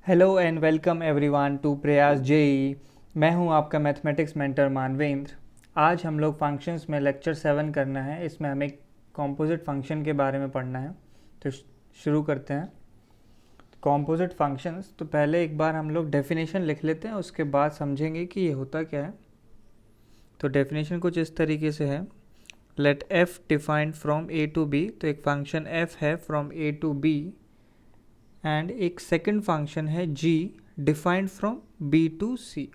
Hello and welcome everyone to Prayas JEE. मैं हूं आपका मैथमेटिक्स मेंटर मानवेंद्र। आज हम लोग फंक्शंस में लेक्चर 7 करना है। इसमें हमें कॉम्पोजिट फंक्शन के बारे में पढ़ना है। तो शुरू करते हैं। कॉम्पोजिट फंक्शंस, तो पहले एक बार हम लोग डेफिनेशन लिख लेते हैं, उसके बाद समझेंगे कि ये होता क्या है। तो डेफिनेशन कुछ इस तरीके से है, let f defined from A to B. तो एक फंक्शन एफ है from A to B, and एक सेकंड फंक्शन है g defined from b to c।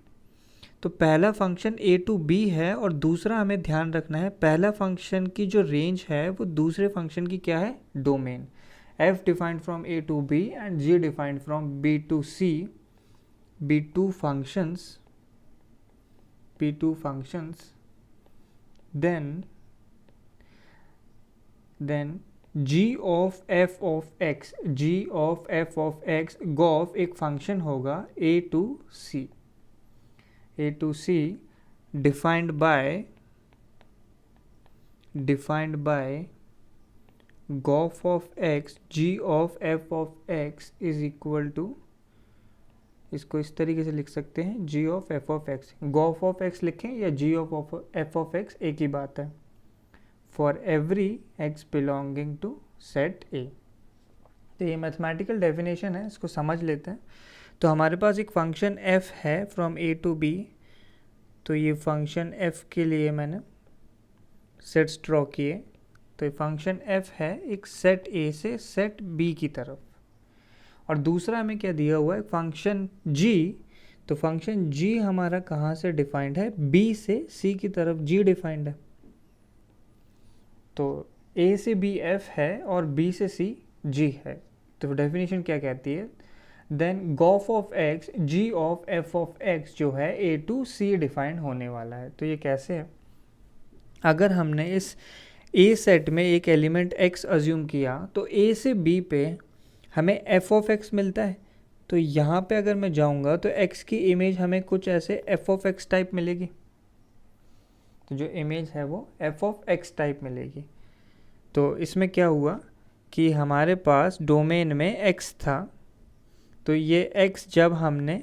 तो पहला फंक्शन a टू b है और दूसरा हमें ध्यान रखना है, पहला फंक्शन की जो रेंज है वो दूसरे फंक्शन की क्या है, domain. f defined from a to b and g defined from b to c। b2 functions then g of f of x, gof एक फंक्शन होगा a to c defined by gof of x, g of f of x is equal to, इसको इस तरीके से लिख सकते हैं, g of f of x। Gauff of x लिखें या g of f of x एक ही बात है। For every x belonging to set A। तो ये मैथमेटिकल डेफिनेशन है, इसको समझ लेते हैं। तो हमारे पास एक फंक्शन f है फ्रॉम a टू b। तो ये फंक्शन f के लिए मैंने सेट्स ड्रॉ किए। तो ये फंक्शन f है एक सेट A से सेट B की तरफ, और दूसरा हमें क्या दिया हुआ है, फंक्शन g। तो फंक्शन g हमारा कहाँ से डिफाइंड है, b से c की तरफ g डिफाइंड है। तो a से b f है और b से c g है। तो डेफिनेशन क्या कहती है, then gof of x, g of f of x जो है a टू c डिफाइंड होने वाला है। तो ये कैसे है, अगर हमने इस a सेट में एक एलिमेंट x अज्यूम किया तो a से b पे हमें f ऑफ x मिलता है। तो यहाँ पे अगर मैं जाऊँगा तो x की इमेज हमें कुछ ऐसे f ऑफ x टाइप मिलेगी। तो जो इमेज है वो f ऑफ x टाइप मिलेगी। तो इसमें क्या हुआ कि हमारे पास डोमेन में x था, तो ये x जब हमने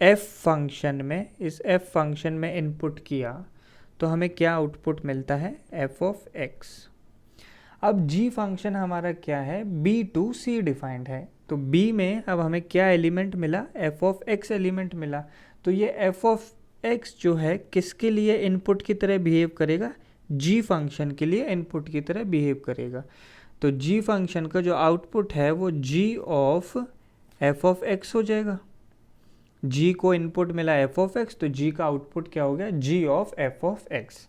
f फंक्शन में, इस f फंक्शन में इनपुट किया तो हमें क्या आउटपुट मिलता है, f ऑफ x। अब g फंक्शन हमारा क्या है, b टू c डिफाइंड है। तो b में अब हमें क्या एलिमेंट मिला, f ऑफ x एलिमेंट मिला। तो ये f ऑफ x जो है किसके लिए इनपुट की तरह बिहेव करेगा, g फंक्शन के लिए इनपुट की तरह बिहेव करेगा। तो g फंक्शन का जो आउटपुट है वो g of f of x हो जाएगा। g को इनपुट मिला f ऑफ x, तो g का आउटपुट क्या हो गया, g of f of x।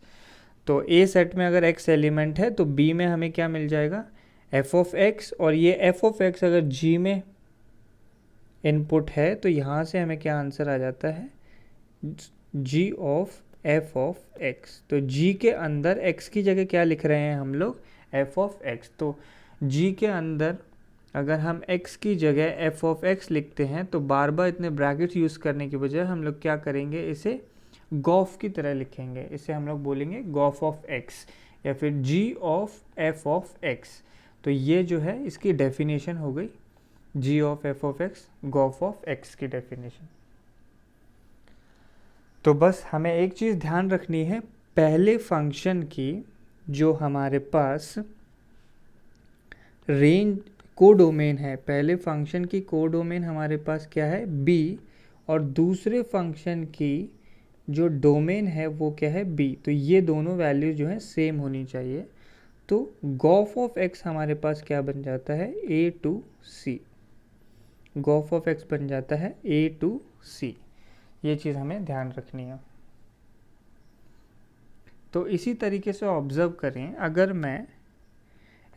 तो a सेट में अगर x एलिमेंट है तो b में हमें क्या मिल जाएगा, f ऑफ x, और ये f ऑफ x अगर g में इनपुट है तो यहाँ से हमें क्या आंसर आ जाता है, g of f of x। तो g के अंदर x की जगह क्या लिख रहे हैं हम लोग, f ऑफ x। तो g के अंदर अगर हम x की जगह f ऑफ x लिखते हैं तो बार बार इतने ब्रैकेट्स यूज़ करने की बजाय हम लोग क्या करेंगे, इसे गॉफ की तरह लिखेंगे। इसे हम लोग बोलेंगे गॉफ ऑफ x या फिर g of f of x। तो ये जो है इसकी डेफिनेशन हो गई, g of f of x, Gauff of x की डेफिनेशन। तो बस हमें एक चीज़ ध्यान रखनी है, पहले फंक्शन की जो हमारे पास रेंज कोडोमेन है, पहले फंक्शन की कोडोमेन हमारे पास क्या है, b, और दूसरे फंक्शन की जो डोमेन है वो क्या है, b। तो ये दोनों वैल्यू जो है सेम होनी चाहिए। तो गॉफ ऑफ x हमारे पास क्या बन जाता है, a to c। Gof of x बन जाता है a टू c। ये चीज़ हमें ध्यान रखनी है। तो इसी तरीके से ऑब्ज़र्व करें, अगर मैं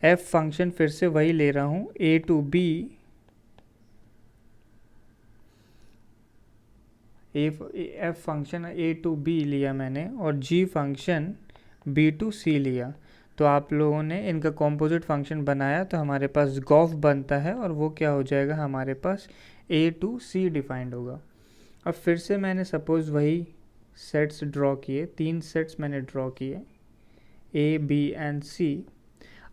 f फंक्शन फिर से वही ले रहा हूँ, a to b, f function a to b लिया मैंने और g function b to c लिया। तो आप लोगों ने इनका कॉम्पोजिट फंक्शन बनाया तो हमारे पास गॉफ बनता है, और वो क्या हो जाएगा, हमारे पास a टू c डिफाइंड होगा। अब फिर से मैंने सपोज़ वही सेट्स ड्रॉ किए, 3 सेट्स मैंने ड्रॉ किए, a b एंड c।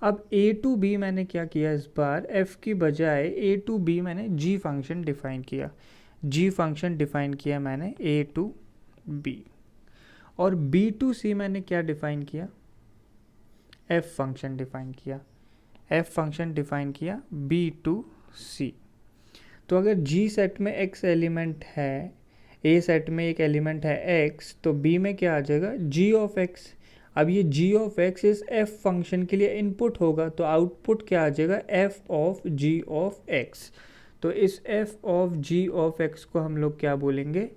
अब ए टू बी मैंने क्या किया इस बार, एफ की बजाय ए टू बी मैंने जी फंक्शन डिफाइन किया, जी फंक्शन डिफाइन किया मैंने ए टू बी। और बी टू सी मैंने क्या डिफाइन किया, एफ फंक्शन डिफाइन किया, एफ फंक्शन डिफाइन किया बी टू सी। तो अगर जी सेट में एक्स एलिमेंट है, ए सेट में एक एलिमेंट है एक्स, तो बी में क्या आ जाएगा, जी ऑफ एक्स। अब ये जी ऑफ एक्स इस एफ फंक्शन के लिए इनपुट होगा, तो आउटपुट क्या आ जाएगा, f of g of x. तो इस f of g of x को हम लोग क्या बोलेंगे,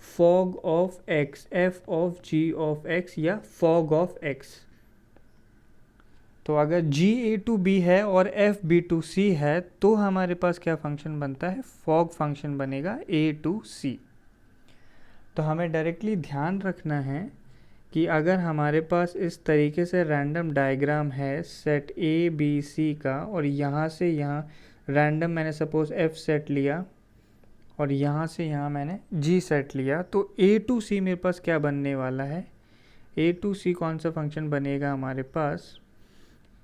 fog of x, f of g of x या फॉग ऑफ एक्स। तो अगर जी ए टू बी है और एफ बी टू सी है तो हमारे पास क्या फंक्शन बनता है, फॉग फंक्शन बनेगा ए टू सी। तो हमें डायरेक्टली ध्यान रखना है कि अगर हमारे पास इस तरीके से रैंडम डायग्राम है सेट ए बी सी का, और यहाँ से यहाँ रैंडम मैंने सपोज एफ सेट लिया और यहाँ से यहाँ मैंने जी सेट लिया, तो ए टू सी मेरे पास क्या बनने वाला है, ए टू सी कौन सा फंक्शन बनेगा हमारे पास,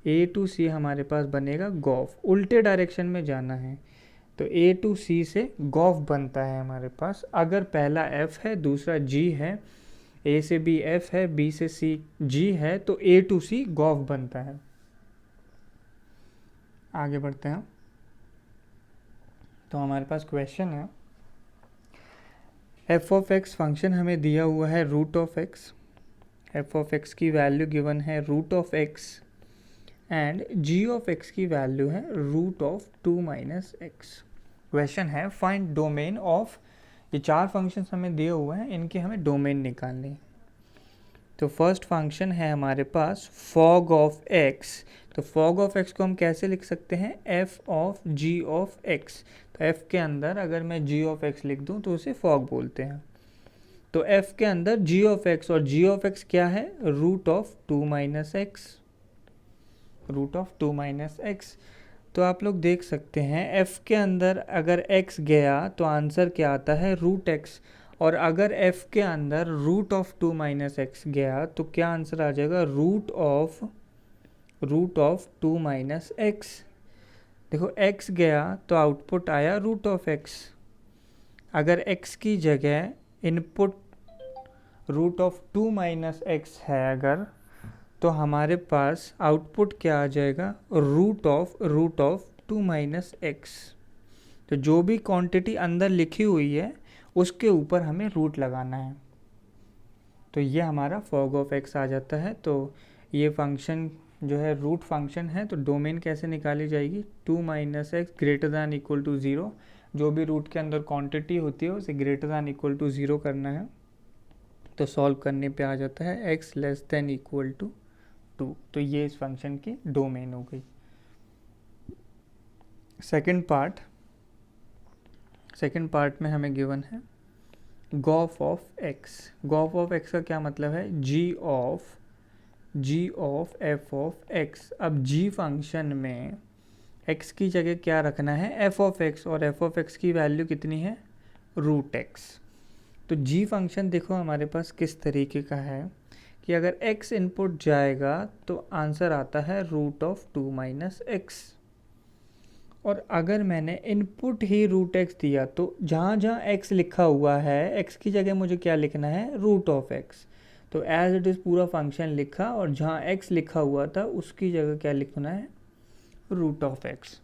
ए टू सी हमारे पास बनेगा गॉफ। उल्टे डायरेक्शन में जाना है तो ए टू सी से गॉफ बनता है हमारे पास। अगर पहला एफ है दूसरा जी है, ए से बी एफ है बी से सी जी है, तो ए टू सी गॉफ बनता है। आगे बढ़ते हैं। तो हमारे पास क्वेश्चन है, एफ ऑफ एक्स फंक्शन हमें दिया हुआ है root of x, f of x की वैल्यू गिवन है root of x and g of x की वैल्यू है root of 2 minus x. Question है फाइंड डोमेन ऑफ, ये चार फंक्शंस हमें दिए हुए हैं, इनके हमें डोमेन निकालने हैं। तो फर्स्ट फंक्शन है हमारे पास फॉग ऑफ एक्स, तो फॉग ऑफ एक्स को हम कैसे लिख सकते हैं, f of g of x. तो एफ के अंदर अगर मैं जी ऑफ एक्स लिख दूं तो उसे फॉग बोलते हैं। तो एफ के अंदर जी ऑफ एक्स, और जी ऑफ एक्स क्या है, root of 2 minus x, root of 2 minus x. तो आप लोग देख सकते हैं f के अंदर अगर x गया तो आंसर क्या आता है, रूट x, और अगर f के अंदर रूट ऑफ 2 माइनस एक्स गया तो क्या आंसर आ जाएगा, रूट ऑफ 2 माइनस एक्स। देखो x गया तो आउटपुट आया रूट ऑफ x। अगर x की जगह input root of 2 minus x है अगर, तो हमारे पास आउटपुट क्या आ जाएगा, रूट ऑफ 2 माइनस एक्स। तो जो भी क्वांटिटी अंदर लिखी हुई है उसके ऊपर हमें रूट लगाना है, तो ये हमारा फॉग ऑफ एक्स आ जाता है। तो ये फंक्शन जो है रूट फंक्शन है, तो डोमेन कैसे निकाली जाएगी, 2 minus x greater than equal to 0। जो भी रूट के अंदर क्वांटिटी होती है उसे ग्रेटर दैन इक्वल टू 0 करना है। तो सॉल्व करने पे आ जाता है x less than equal to 2। तो ये इस फंक्शन की डोमेन हो गई। सेकंड पार्ट में हमें गिवन है Gauff of x. Gauff of x का क्या मतलब है, जी ऑफ एफ ऑफ एक्स। अब जी फंक्शन में एक्स की जगह क्या रखना है, एफ ऑफ एक्स, और एफ ऑफ एक्स की वैल्यू कितनी है, रूट एक्स। तो जी फंक्शन देखो हमारे पास किस तरीके का है कि अगर x इनपुट जाएगा तो आंसर आता है रूट ऑफ 2 माइनस एक्स, और अगर मैंने इनपुट ही रूट एक्स दिया तो जहाँ जहाँ x लिखा हुआ है x की जगह मुझे क्या लिखना है, रूट ऑफ एक्स। तो एज इट इज़ पूरा फंक्शन लिखा, और जहाँ x लिखा हुआ था उसकी जगह क्या लिखना है, रूट ऑफ एक्स।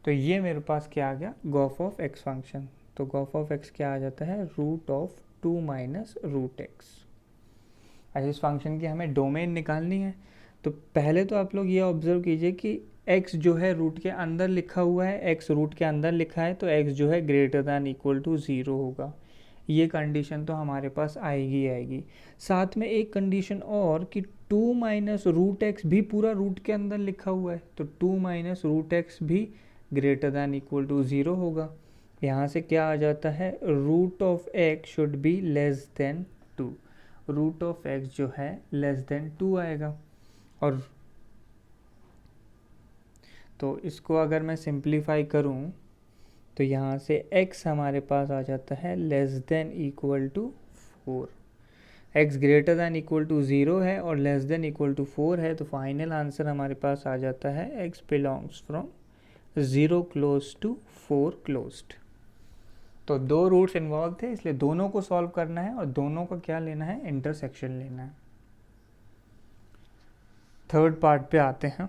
तो ये मेरे पास क्या आ गया, गॉफ ऑफ एक्स फंक्शन। तो गॉफ ऑफ एक्स क्या आ जाता है, root of 2 minus root x. ऐसे इस फंक्शन की हमें डोमेन निकालनी है। तो पहले तो आप लोग ये ऑब्जर्व कीजिए कि x जो है रूट के अंदर लिखा हुआ है, x रूट के अंदर लिखा है, तो x जो है ग्रेटर दैन इक्वल टू 0 होगा। ये कंडीशन तो हमारे पास आएगी। साथ में एक कंडीशन और कि 2 माइनस रूट एक्स भी पूरा रूट के अंदर लिखा हुआ है, तो 2 माइनस रूट एक्स भी ग्रेटर दैन इक्वल टू 0 होगा। यहाँ से क्या आ जाता है, root of x should be less than 2, root of x जो है लेस देन 2 आएगा। और तो इसको अगर मैं सिंप्लीफाई करूं तो यहाँ से x हमारे पास आ जाता है less than equal to 4। x greater than equal to 0 है और लेस देन इक्वल टू 4 है, तो फाइनल आंसर हमारे पास आ जाता है x belongs from 0 close to 4 closed. तो दो रूट्स इन्वॉल्व थे, इसलिए दोनों को सॉल्व करना है और दोनों का क्या लेना है, इंटरसेक्शन लेना है। थर्ड पार्ट पे आते हैं।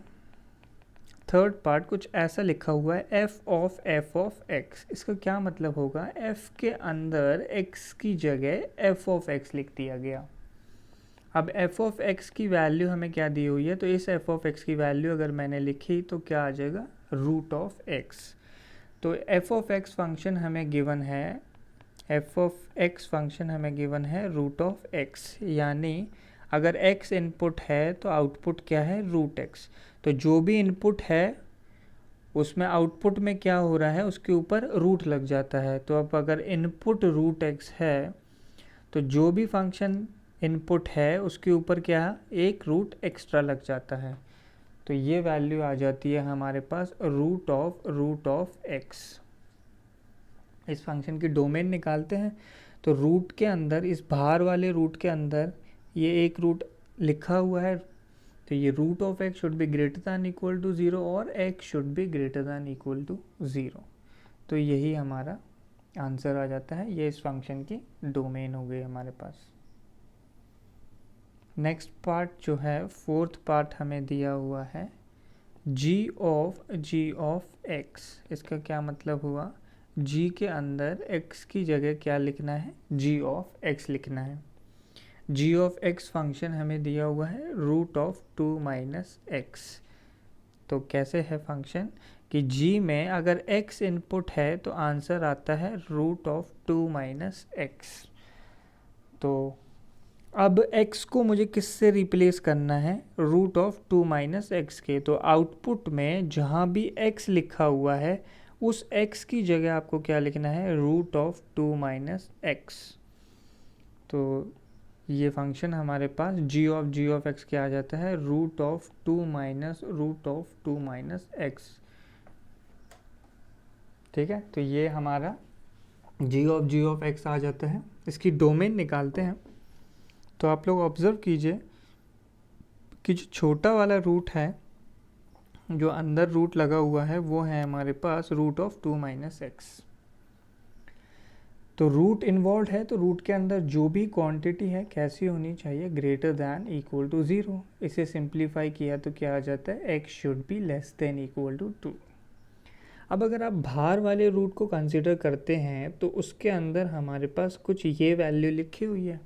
थर्ड पार्ट कुछ ऐसा लिखा हुआ है, f ऑफ x। इसका क्या मतलब होगा, f के अंदर x की जगह f ऑफ x लिख दिया गया। अब f ऑफ x की वैल्यू हमें क्या दी हुई है, तो इस f ऑफ x की वैल्यू अगर मैंने लिखी तो क्या आ जाएगा, रूट ऑफ x। तो f ऑफ x फंक्शन हमें गिवन है, f ऑफ x फंक्शन हमें गिवन है रूट ऑफ x, यानी अगर x इनपुट है तो आउटपुट क्या है, रूट x। तो जो भी इनपुट है उसमें आउटपुट में क्या हो रहा है, उसके ऊपर रूट लग जाता है। तो अब अगर इनपुट रूट x है तो जो भी फंक्शन इनपुट है उसके ऊपर क्या, एक रूट एक्स्ट्रा लग जाता है। तो ये वैल्यू आ जाती है हमारे पास रूट ऑफ x। इस फंक्शन की डोमेन निकालते हैं, तो रूट के अंदर, इस बाहर वाले रूट के अंदर ये एक रूट लिखा हुआ है, तो ये root of x should be greater than equal to 0 और x should be greater than equal to 0। तो यही हमारा आंसर आ जाता है, ये इस फंक्शन की डोमेन हो गई हमारे पास। नेक्स्ट पार्ट जो है, फोर्थ पार्ट हमें दिया हुआ है g ऑफ x। इसका क्या मतलब हुआ, g के अंदर x की जगह क्या लिखना है, g ऑफ x लिखना है। g ऑफ x फंक्शन हमें दिया हुआ है रूट ऑफ 2 माइनस x। तो कैसे है फंक्शन कि g में अगर x इनपुट है तो आंसर आता है रूट ऑफ 2 माइनस x। तो अब x को मुझे किससे रिप्लेस करना है, रूट ऑफ 2 माइनस x के। तो आउटपुट में जहाँ भी x लिखा हुआ है उस x की जगह आपको क्या लिखना है, रूट ऑफ 2 माइनस x। तो ये फंक्शन हमारे पास g ऑफ x क्या आ जाता है, रूट ऑफ 2 माइनस x। ठीक है, तो ये हमारा g ऑफ x आ जाता है। इसकी डोमेन निकालते हैं, तो आप लोग ऑब्जर्व कीजिए कि जो छोटा वाला रूट है, जो अंदर रूट लगा हुआ है, वो है हमारे पास रूट ऑफ 2 माइनस x। तो रूट इन्वॉल्व है, तो रूट के अंदर जो भी क्वांटिटी है कैसी होनी चाहिए, ग्रेटर दैन इक्वल टू 0। इसे सिंप्लीफाई किया तो क्या आ जाता है, x should be less than equal to 2। अब अगर आप बाहर वाले रूट को कंसिडर करते हैं तो उसके अंदर हमारे पास कुछ ये वैल्यू लिखी हुई है,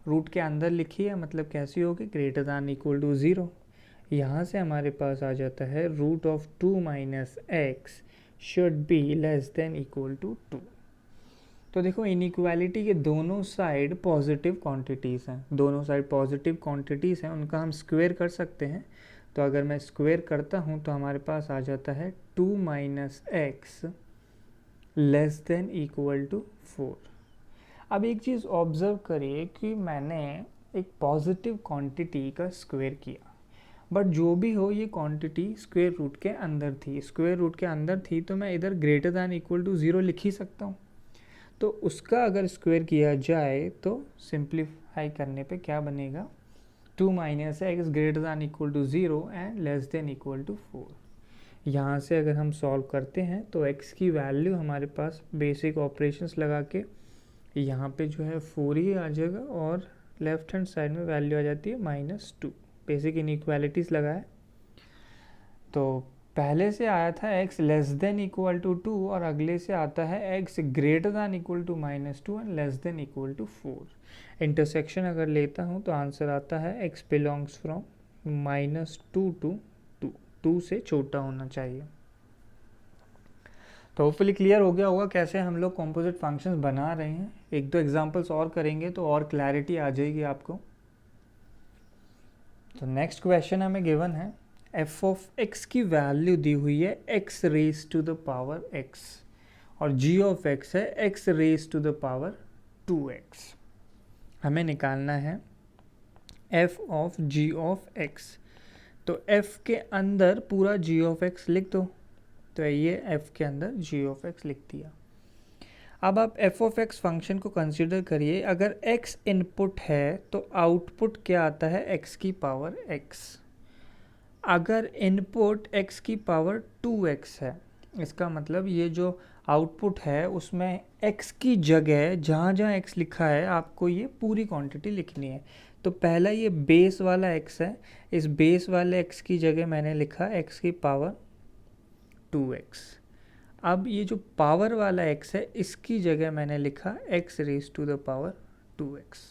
रूट के अंदर लिखी है, मतलब कैसी होगी, ग्रेटर दैन इक्वल टू 0। यहाँ से हमारे पास आ जाता है root of 2 minus x should be less than equal to 2। तो देखो इनइक्वालिटी के दोनों साइड पॉजिटिव क्वांटिटीज़ हैं, दोनों साइड पॉजिटिव क्वांटिटीज़ हैं, उनका हम स्क्वायर कर सकते हैं। तो अगर मैं स्क्वायर करता हूँ तो हमारे पास आ जाता है 2 minus x less than equal to 4। अब एक चीज़ ऑब्ज़र्व करिए कि मैंने एक पॉजिटिव क्वांटिटी का स्क्वायर किया, बट जो भी हो ये क्वांटिटी स्क्वायर रूट के अंदर थी, स्क्वायर रूट के अंदर थी, तो मैं इधर ग्रेटर दैन इक्वल टू 0 लिख ही सकता हूँ। तो उसका अगर स्क्वायर किया जाए तो सिंप्लीफाई करने पे क्या बनेगा, 2 minus x greater than equal to 0 and less than equal to 4। यहाँ से अगर हम सॉल्व करते हैं तो x की वैल्यू हमारे पास बेसिक ऑपरेशंस लगा के यहाँ पे जो है 4 ही आ जाएगा और लेफ्ट हैंड साइड में वैल्यू आ जाती है -2। बेसिक इनइक्वालिटीज़ लगाए तो पहले से आया था x less than equal to 2 और अगले से आता है x greater than equal to -2 and less than equal to 4। Intersection अगर लेता हूँ तो आंसर आता है x बिलोंग्स फ्रॉम -2 टू 2, 2 से छोटा होना चाहिए। तो होपफुली क्लियर हो गया होगा कैसे हम लोग कॉम्पोजिट फंक्शंस बना रहे हैं। एक दो एग्जांपल्स और करेंगे तो और क्लैरिटी आ जाएगी आपको। तो नेक्स्ट क्वेश्चन हमें गिवन है, f ऑफ x की वैल्यू दी हुई है x raise to the power x और g ऑफ x है x raise to the power 2x। हमें निकालना है f of g of x। तो f के अंदर पूरा g ऑफ x लिख दो, तो ये f के अंदर g ऑफ x लिख दिया। अब आप एफ ऑफ एक्स फंक्शन को कंसिडर करिए, अगर x इनपुट है तो आउटपुट क्या आता है, x की पावर x। अगर इनपुट x की पावर 2x है, इसका मतलब ये जो आउटपुट है उसमें x की जगह जहाँ जहाँ x लिखा है आपको ये पूरी क्वांटिटी लिखनी है। तो पहला ये बेस वाला x है, इस बेस वाले x की जगह मैंने लिखा x की पावर 2x। अब ये जो पावर वाला x है इसकी जगह मैंने लिखा x raise to the power 2x।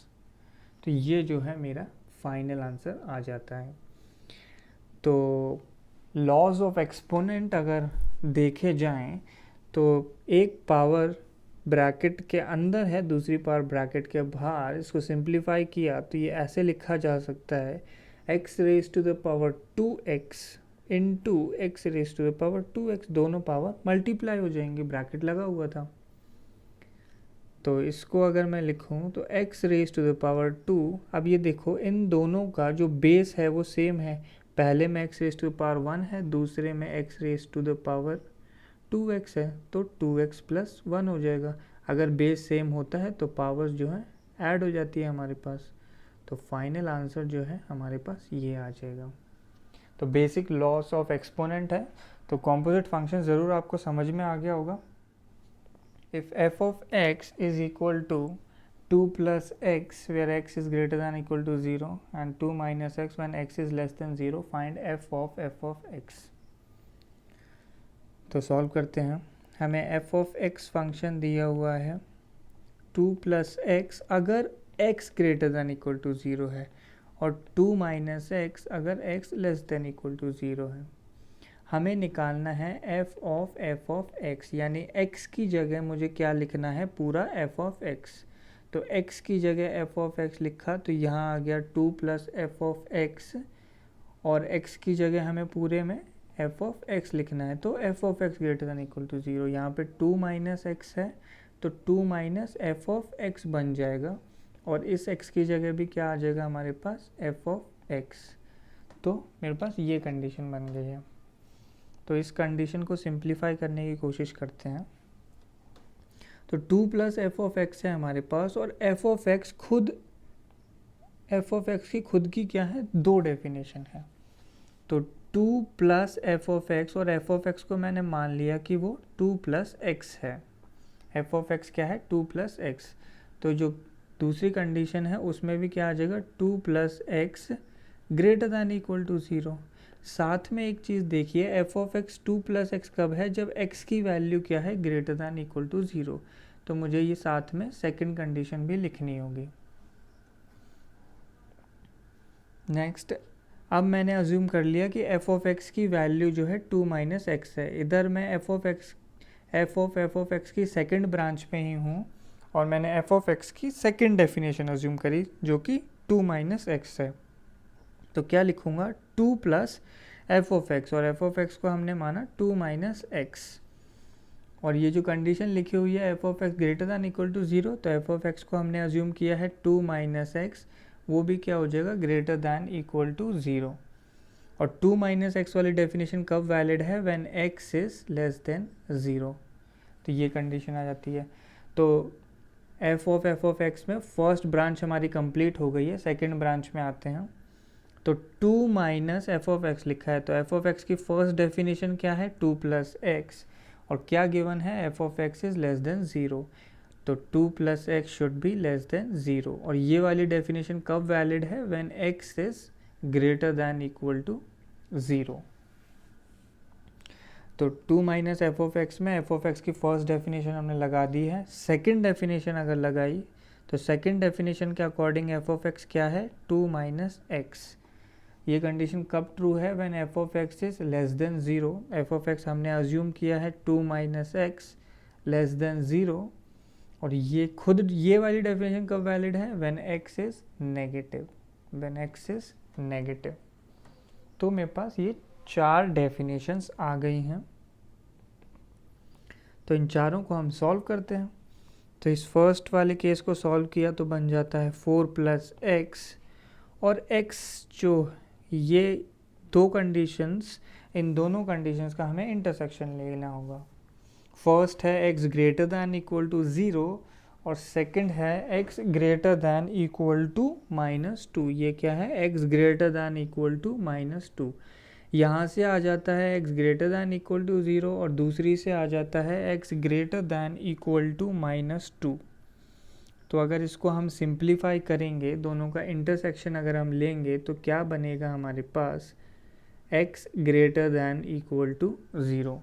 तो ये जो है मेरा फाइनल आंसर आ जाता है। तो लॉज ऑफ एक्सपोनेंट अगर देखे जाएं तो एक पावर ब्रैकेट के अंदर है, दूसरी पावर ब्रैकेट के बाहर। इसको सिंप्लीफाई किया तो ये ऐसे लिखा जा सकता है x raise to the power 2x into x raise to the power 2x। दोनों पावर मल्टीप्लाई हो जाएंगे, ब्रैकेट लगा हुआ था। तो इसको अगर मैं लिखूं तो x raise to the power 2। अब ये देखो इन दोनों का जो बेस है वो सेम है, पहले में x raise to the power 1 है, दूसरे में x raise to the power 2x है, तो 2x प्लस 1 हो जाएगा। अगर बेस सेम होता है तो पावर्स जो है ऐड हो जाती है हमारे पास। तो फाइनल आंसर जो है हमारे पास ये आ जाएगा। तो बेसिक लॉस ऑफ एक्सपोनेंट है। तो कॉम्पोजिट फंक्शन ज़रूर आपको समझ में आ गया होगा। If f of x is equal to 2 plus x where x is greater than equal to 0 and 2 minus x when x is less than 0, find f of x। तो solve करते हैं। हमें f of x फंक्शन दिया हुआ है 2 plus x अगर x greater than equal to 0 है, और 2 minus x अगर x less than equal to 0 है। हमें निकालना है f of x, यानी x की जगह मुझे क्या लिखना है, पूरा f of x। तो x की जगह f of x लिखा तो यहाँ आ गया 2 plus f of x, और x की जगह हमें पूरे में f of x लिखना है। तो f of x greater than equal to 0, यहाँ पे 2 माइनस x है तो 2 माइनस f of x बन जाएगा, और इस x की जगह भी क्या आ जाएगा हमारे पास, f of x। तो मेरे पास ये कंडीशन बन गई है। तो इस कंडीशन को सिंप्लीफाई करने की कोशिश करते हैं। तो 2 प्लस एफ ऑफ एक्स है हमारे पास, और एफ ऑफ एक्स की खुद की क्या है, दो डेफिनेशन है। तो 2 प्लस एफ ऑफ एक्स, और एफ ऑफ एक्स को मैंने मान लिया कि वो 2 प्लस एक्स है। एफ ऑफ एक्स क्या है, 2 प्लस एक्स। तो जो दूसरी कंडीशन है उसमें भी क्या आ जाएगा, 2 plus x greater than equal to 0। साथ में एक चीज़ देखिए, f of x 2 plus x कब है, जब एक्स की वैल्यू क्या है, ग्रेटर दैन इक्वल टू 0। तो मुझे ये साथ में सेकंड कंडीशन भी लिखनी होगी। नेक्स्ट, अब मैंने अज्यूम कर लिया कि एफ ऑफ एक्स की वैल्यू जो है 2 माइनस एक्स है। इधर मैं एफ ऑफ एक्स की सेकंड ब्रांच में ही हूँ, और मैंने एफ ऑफ एक्स की सेकंड डेफिनेशन अज्यूम करी जो कि 2 माइनस एक्स है। तो क्या लिखूँगा, 2 प्लस एफ ऑफ एक्स, और एफ ऑफ एक्स को हमने माना 2 माइनस एक्स, और ये जो कंडीशन लिखी हुई है f of x greater than equal to 0, तो एफ ऑफ एक्स को हमने अज्यूम किया है 2 माइनस एक्स, वो भी क्या हो जाएगा, ग्रेटर दैन इक्वल टू 0। और 2 माइनस एक्स वाली डेफिनेशन कब वैलिड है, when x is less than 0। तो ये कंडीशन आ जाती है। तो एफ ऑफ एक्स में फर्स्ट ब्रांच हमारी कंप्लीट हो गई है, सेकेंड ब्रांच में आते हैं। तो 2 माइनस एफ ऑफ एक्स लिखा है, तो एफ ऑफ एक्स की फर्स्ट डेफिनेशन क्या है, 2 प्लस एक्स, और क्या गिवन है, f of x is less than 0। तो 2 plus x should be less than 0, और ये वाली डेफिनेशन कब वैलिड है, when x is greater than equal to 0। तो 2 माइनस एफ ऑफ एक्स में एफ ऑफ एक्स की फर्स्ट डेफिनेशन हमने लगा दी है। सेकेंड डेफिनेशन अगर लगाई तो सेकेंड डेफिनेशन के अकॉर्डिंग एफ ऑफ एक्स क्या है, 2 माइनस एक्स। ये कंडीशन कब ट्रू है, when F of x is less than 0। F of x हमने अज्यूम किया है 2 माइनस एक्स लेस देन 0, और ये वाली डेफिनेशन कब वैलिड है, when x is negative, when x is negative. तो मेरे पास ये 4 डेफिनेशंस आ गई हैं। तो इन चारों को हम सॉल्व करते हैं। तो इस फर्स्ट वाले केस को सॉल्व किया तो बन जाता है 4 प्लस एक्स, और x जो ये दो कंडीशंस, इन दोनों कंडीशंस का हमें इंटरसेक्शन लेना होगा। फर्स्ट है x greater than equal to 0 और सेकंड है x greater than equal to -2। ये क्या है, x greater than equal to -2। यहाँ से आ जाता है x greater than equal to 0 और दूसरी से आ जाता है x greater than equal to -2। तो अगर इसको हम सिंप्लीफाई करेंगे, दोनों का इंटरसेक्शन अगर हम लेंगे तो क्या बनेगा हमारे पास, x greater than equal to 0,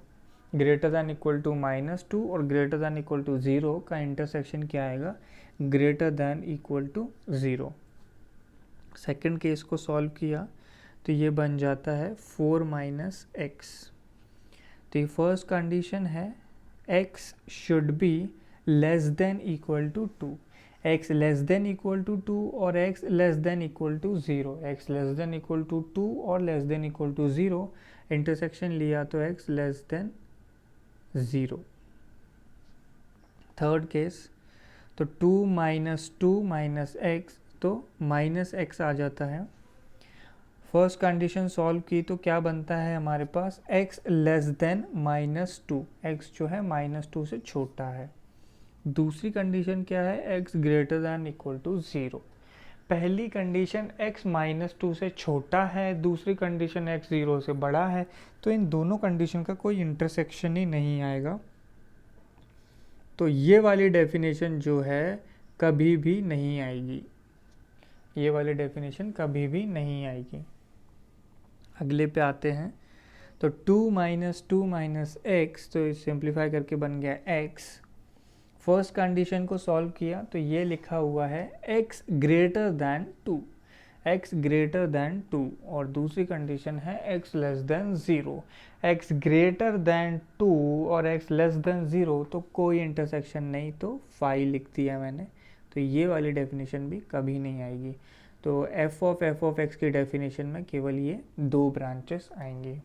greater than equal to -2 और ग्रेटर दैन इक्वल टू 0 का इंटरसेक्शन क्या आएगा, greater than equal to 0। Second case को सॉल्व किया तो ये बन जाता है 4 - x। तो ये फर्स्ट कंडीशन है x should be less than equal to 2, x less than equal to 2 और x less than equal to 0, x less than equal to 2 और less than equal to 0, intersection लिया तो x less than 0। Third case, तो 2 - 2 - x, तो -x आ जाता है। First condition solve की तो क्या बनता है हमारे पास, x लेस देन -2, x जो है -2 से छोटा है। दूसरी कंडीशन क्या है, x greater than equal to 0। पहली कंडीशन x -2 से छोटा है, दूसरी कंडीशन x 0 से बड़ा है, तो इन दोनों कंडीशन का कोई इंटरसेक्शन ही नहीं आएगा। तो ये वाली डेफिनेशन जो है कभी भी नहीं आएगी, ये वाली डेफिनेशन कभी भी नहीं आएगी। अगले पे आते हैं, तो 2 - 2 - x, तो सिंप्लीफाई करके बन गया x। फर्स्ट कंडीशन को सॉल्व किया तो ये लिखा हुआ है x greater then 2, x greater then 2 और दूसरी कंडीशन है x less than 0, x greater then 2 और x लेस देन 0, तो कोई इंटरसेक्शन नहीं, तो 5 लिख दिया मैंने। तो ये वाली डेफिनेशन भी कभी नहीं आएगी। तो f ऑफ x की डेफिनेशन में केवल ये 2 ब्रांचेस आएंगी।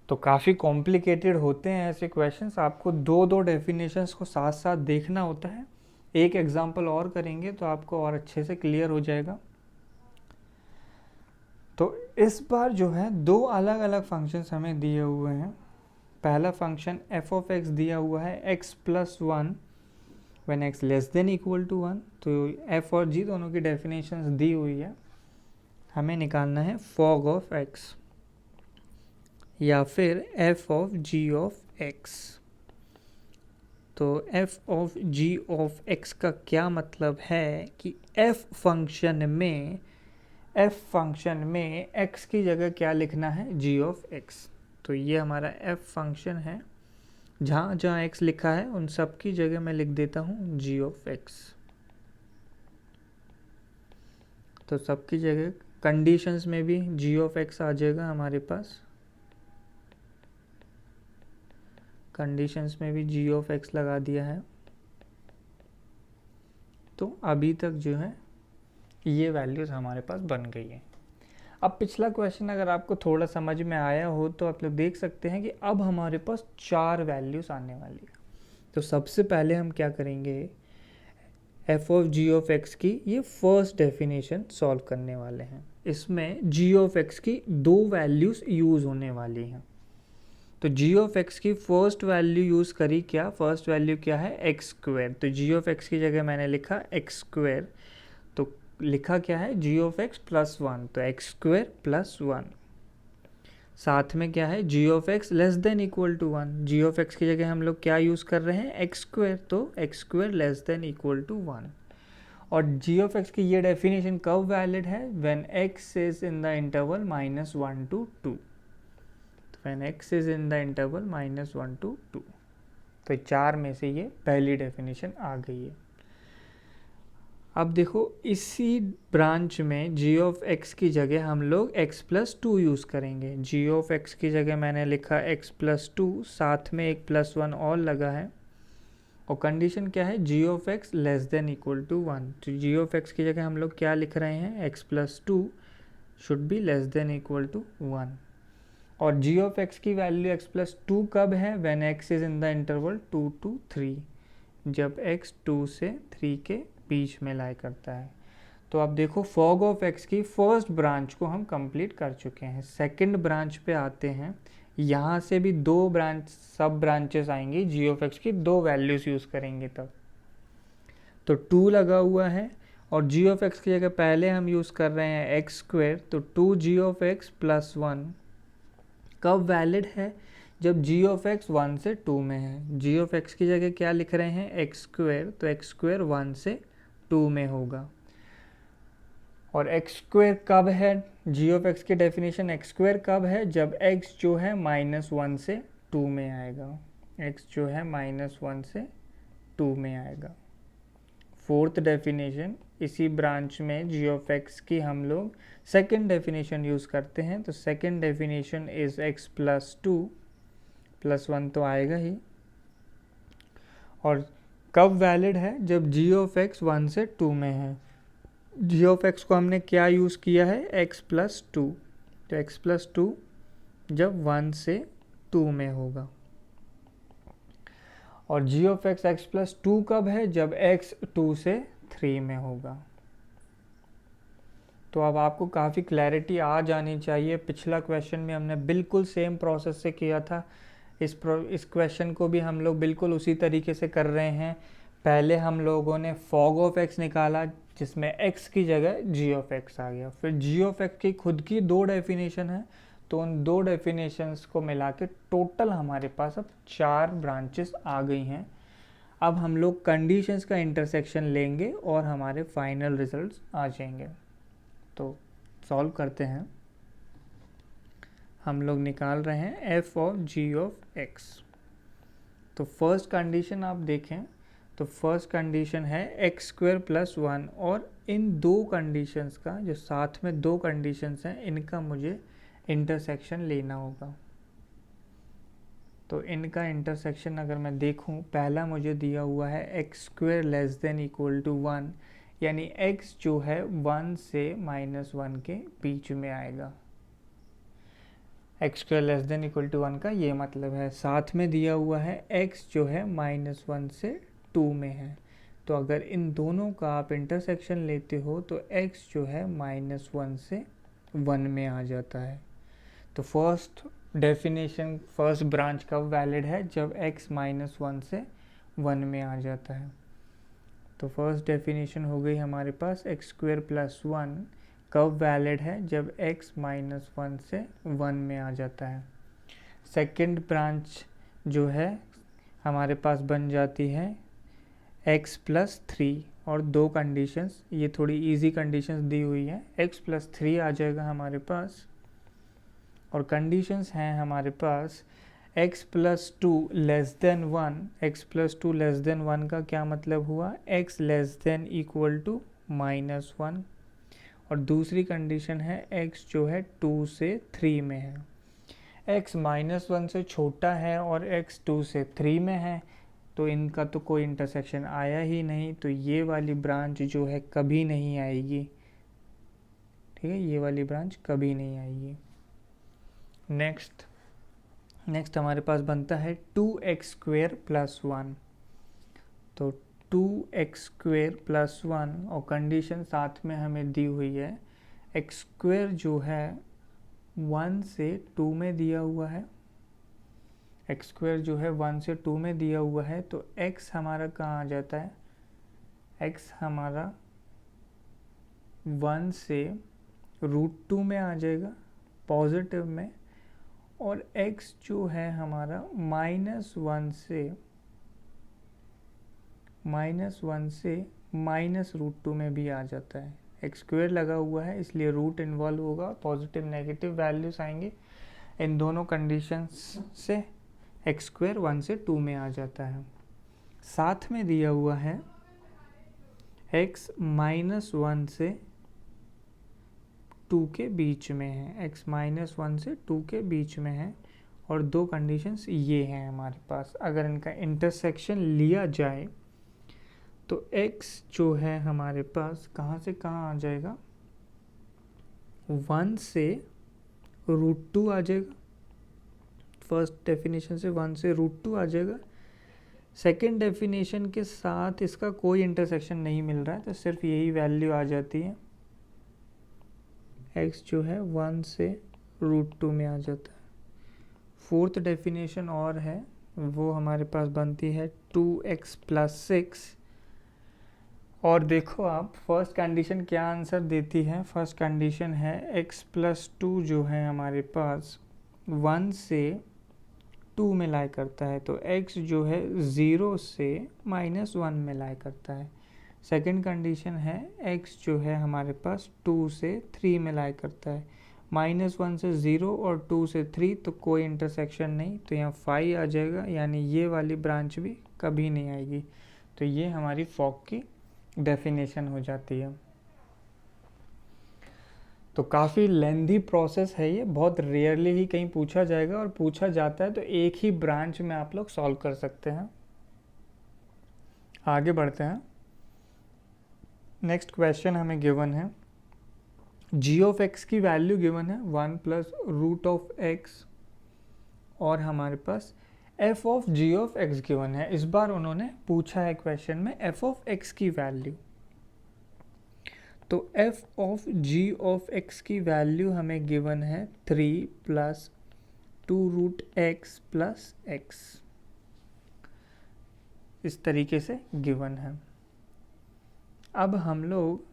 तो काफ़ी कॉम्प्लिकेटेड होते हैं ऐसे क्वेश्चंस, आपको दो डेफिनेशंस को साथ साथ देखना होता है। एक एग्जांपल और करेंगे तो आपको और अच्छे से क्लियर हो जाएगा। तो इस बार जो है 2 अलग अलग फंक्शंस हमें दिए हुए हैं। पहला फंक्शन f ऑफ x दिया हुआ है x + 1 when x less than equal to 1। तो f और g दोनों की डेफिनेशंस दी हुई है, हमें निकालना है fog ऑफ x या फिर f of g of x। तो f of g of x का क्या मतलब है कि f फंक्शन में x की जगह क्या लिखना है, g ऑफ x। तो ये हमारा f फंक्शन है, जहाँ जहाँ x लिखा है उन सब की जगह मैं लिख देता हूँ g ऑफ x। तो सबकी जगह कंडीशंस में भी g ऑफ x आ जाएगा हमारे पास, कंडीशंस में भी g ऑफ x लगा दिया है। तो अभी तक जो है ये वैल्यूज़ हमारे पास बन गई है। अब पिछला क्वेश्चन अगर आपको थोड़ा समझ में आया हो तो आप लोग देख सकते हैं कि अब हमारे पास 4 वैल्यूज़ आने वाली है। तो सबसे पहले हम क्या करेंगे, f of g of x की ये फर्स्ट डेफिनेशन सॉल्व करने वाले हैं। इसमें g ऑफ x की 2 वैल्यूज़ यूज़ होने वाली हैं। तो g ऑफ x की फर्स्ट वैल्यू यूज़ करी, क्या फर्स्ट वैल्यू क्या है, x स्क्वायर। तो g ऑफ x की जगह मैंने लिखा x स्क्वायर, तो लिखा क्या है g ऑफ x + 1, तो x स्क्वायर + 1। साथ में क्या है, g of x less than equal to 1, g of x की जगह हम लोग क्या यूज़ कर रहे हैं, x स्क्वायर, तो x square less than equal to 1। और g ऑफ x की ये डेफिनेशन कब वैलिड है, when x is in the interval -1 to 2, when x is in the interval -1 to 2। तो 4 में से ये पहली डेफिनेशन आ गई है। अब देखो इसी ब्रांच में g ऑफ x की जगह हम लोग x + 2 यूज़ करेंगे। g ऑफ x की जगह मैंने लिखा x + 2, साथ में एक +1 और लगा है, और कंडीशन क्या है, g of x less than equal to 1। तो g ऑफ x की जगह हम लोग क्या लिख रहे हैं, x + 2 should be less than equal to 1। और g ऑफ x की वैल्यू x + 2 कब है, when x is in the interval 2 to 3, जब x 2 से 3 के बीच में लाई करता है। तो अब देखो फॉग ऑफ x की फर्स्ट ब्रांच को हम कंप्लीट कर चुके हैं। सेकंड ब्रांच पे आते हैं, यहाँ से भी 2 ब्रांच सब ब्रांचेस आएंगी जी ऑफ एक्स की, 2 वैल्यूज़ यूज़ करेंगे तब। तो 2 लगा हुआ है और जी ऑफ एक्स की जगह पहले हम यूज़ कर रहे हैं एक्स स्क्वेयर, तो 2 जी ऑफ एक्स प्लस 1 कब वैलिड है, जब जी ऑफ एक्स 1 से 2 में है। जी ऑफ एक्स की जगह क्या लिख रहे हैं, एक्स स्क्वेयर, तो एक्स स्क्वेयर 1 से 2 में होगा। और एक्स स्क्वेयर कब है, जी ऑफ एक्स की डेफिनेशन एक्स स्क्वेयर कब है, जब एक्स जो है -1 से 2 में आएगा। एक्स जो है -1 से 2 में आएगा। फोर्थ डेफिनेशन, इसी ब्रांच में जी ऑफ एक्स की हम लोग सेकेंड डेफिनेशन यूज़ करते हैं। तो second definition is x plus 2 plus 1 तो आएगा ही। और कब वैलिड है, जब जी ऑफ एक्स 1 से 2 में है। जी ऑफ एक्स को हमने क्या यूज़ किया है, एक्स प्लस 2, तो एक्स प्लस 2 जब 1 से 2 में होगा। और जी ऑफ एक्स एक्स प्लस 2 कब है, जब एक्स 2 से 3 में होगा। तो अब आपको काफ़ी क्लैरिटी आ जानी चाहिए। पिछला क्वेश्चन में हमने बिल्कुल सेम प्रोसेस से किया था, इस क्वेश्चन को भी हम लोग बिल्कुल उसी तरीके से कर रहे हैं। पहले हम लोगों ने फॉग ऑफ एक्स निकाला, जिसमें एक्स की जगह जी ऑफ एक्स आ गया। फिर जी ऑफ एक्स की खुद की 2 डेफिनेशन है, तो उन 2 डेफिनेशंस को मिला के टोटल हमारे पास अब 4 ब्रांचेस आ गई हैं। अब हम लोग कंडीशंस का इंटरसेक्शन लेंगे और हमारे फाइनल रिजल्ट्स आ जाएंगे। तो सॉल्व करते हैं। हम लोग निकाल रहे हैं f of g of x. तो फर्स्ट कंडीशन आप देखें, तो फर्स्ट कंडीशन है एक्स स्क्वेयर प्लस 1, और इन 2 कंडीशंस का, जो साथ में 2 कंडीशंस हैं, इनका मुझे इंटरसेक्शन लेना होगा। तो इनका इंटरसेक्शन अगर मैं देखूं, पहला मुझे दिया हुआ है x square less than equal to 1, यानी x जो है 1 से -1 के बीच में आएगा। X square less than equal to 1 का ये मतलब है। साथ में दिया हुआ है x जो है -1 से 2 में है। तो अगर इन दोनों का आप इंटरसेक्शन लेते हो तो x जो है -1 से 1 में आ जाता है। तो फर्स्ट डेफिनेशन, फर्स्ट ब्रांच कब वैलिड है, जब x -1 से 1 में आ जाता है। तो फर्स्ट डेफिनेशन हो गई हमारे पास एक्स स्क्वेयर प्लस 1 कब वैलिड है, जब x -1 से 1 में आ जाता है। सेकंड ब्रांच जो है हमारे पास बन जाती है x प्लस 3, और 2 कंडीशंस, ये थोड़ी इजी कंडीशंस दी हुई है। x प्लस 3 आ जाएगा हमारे पास, और कंडीशंस हैं हमारे पास x plus 2 less than 1। x plus 2 less than 1 का क्या मतलब हुआ, x less than equal to -1। और दूसरी कंडीशन है x जो है 2 से 3 में है। x -1 से छोटा है और x 2 से 3 में है, तो इनका तो कोई इंटरसेक्शन आया ही नहीं, तो ये वाली ब्रांच जो है कभी नहीं आएगी। ठीक है, ये वाली ब्रांच कभी नहीं आएगी। नेक्स्ट हमारे पास बनता है 2x स्क्वेयर प्लस 1। तो 2x स्क्वेयर प्लस 1, और कंडीशन साथ में हमें दी हुई है x स्क्वेयर जो है 1 से 2 में दिया हुआ है। x स्क्वेयर जो है 1 से 2 में दिया हुआ है, तो x हमारा कहाँ आ जाता है, x हमारा 1 से √2 में आ जाएगा पॉजिटिव में, और x जो है हमारा -1 से -√2 में भी आ जाता है। x स्क्वेयर लगा हुआ है इसलिए रूट इन्वॉल्व होगा, पॉजिटिव नेगेटिव वैल्यूज आएंगे। इन दोनों कंडीशंस से x स्क्वेयर 1 से 2 में आ जाता है। साथ में दिया हुआ है x -1 से 2 के बीच में है, x -1 से 2 के बीच में है, और 2 कंडीशंस ये हैं हमारे पास। अगर इनका इंटरसेक्शन लिया जाए तो x जो है हमारे पास कहाँ से कहाँ आ जाएगा, 1 से √2 आ जाएगा। फर्स्ट डेफिनेशन से 1 से √2 आ जाएगा। सेकेंड डेफिनेशन के साथ इसका कोई इंटरसेक्शन नहीं मिल रहा है, तो सिर्फ यही वैल्यू आ जाती है, x जो है 1 से √2 में आ जाता है। फोर्थ डेफिनेशन और है, वो हमारे पास बनती है 2x + 6। और देखो आप फर्स्ट कंडीशन क्या आंसर देती है। फर्स्ट कंडीशन है x + 2 जो है हमारे पास 1 से 2 में लाई करता है, तो x जो है 0 से -1 में लाई करता है। सेकंड कंडीशन है x जो है हमारे पास 2 से 3 में लाई करता है। -1 से 0 और 2 से 3 तो कोई इंटरसेक्शन नहीं, तो यहाँ 5 आ जाएगा, यानी ये वाली ब्रांच भी कभी नहीं आएगी। तो ये हमारी फॉग की डेफिनेशन हो जाती है। तो काफ़ी लेंदी प्रोसेस है ये, बहुत रेयरली ही कहीं पूछा जाएगा, और पूछा जाता है तो एक ही ब्रांच में आप लोग सॉल्व कर सकते हैं। आगे बढ़ते हैं। नेक्स्ट क्वेश्चन हमें गिवन है, g ऑफ x की वैल्यू गिवन है 1 + √x, और हमारे पास f of g of x given है। इस बार उन्होंने पूछा है क्वेश्चन में f ऑफ x की वैल्यू। तो f of g of x की वैल्यू हमें गिवन है 3 + 2√x + x, इस तरीके से गिवन है। अब हम लोग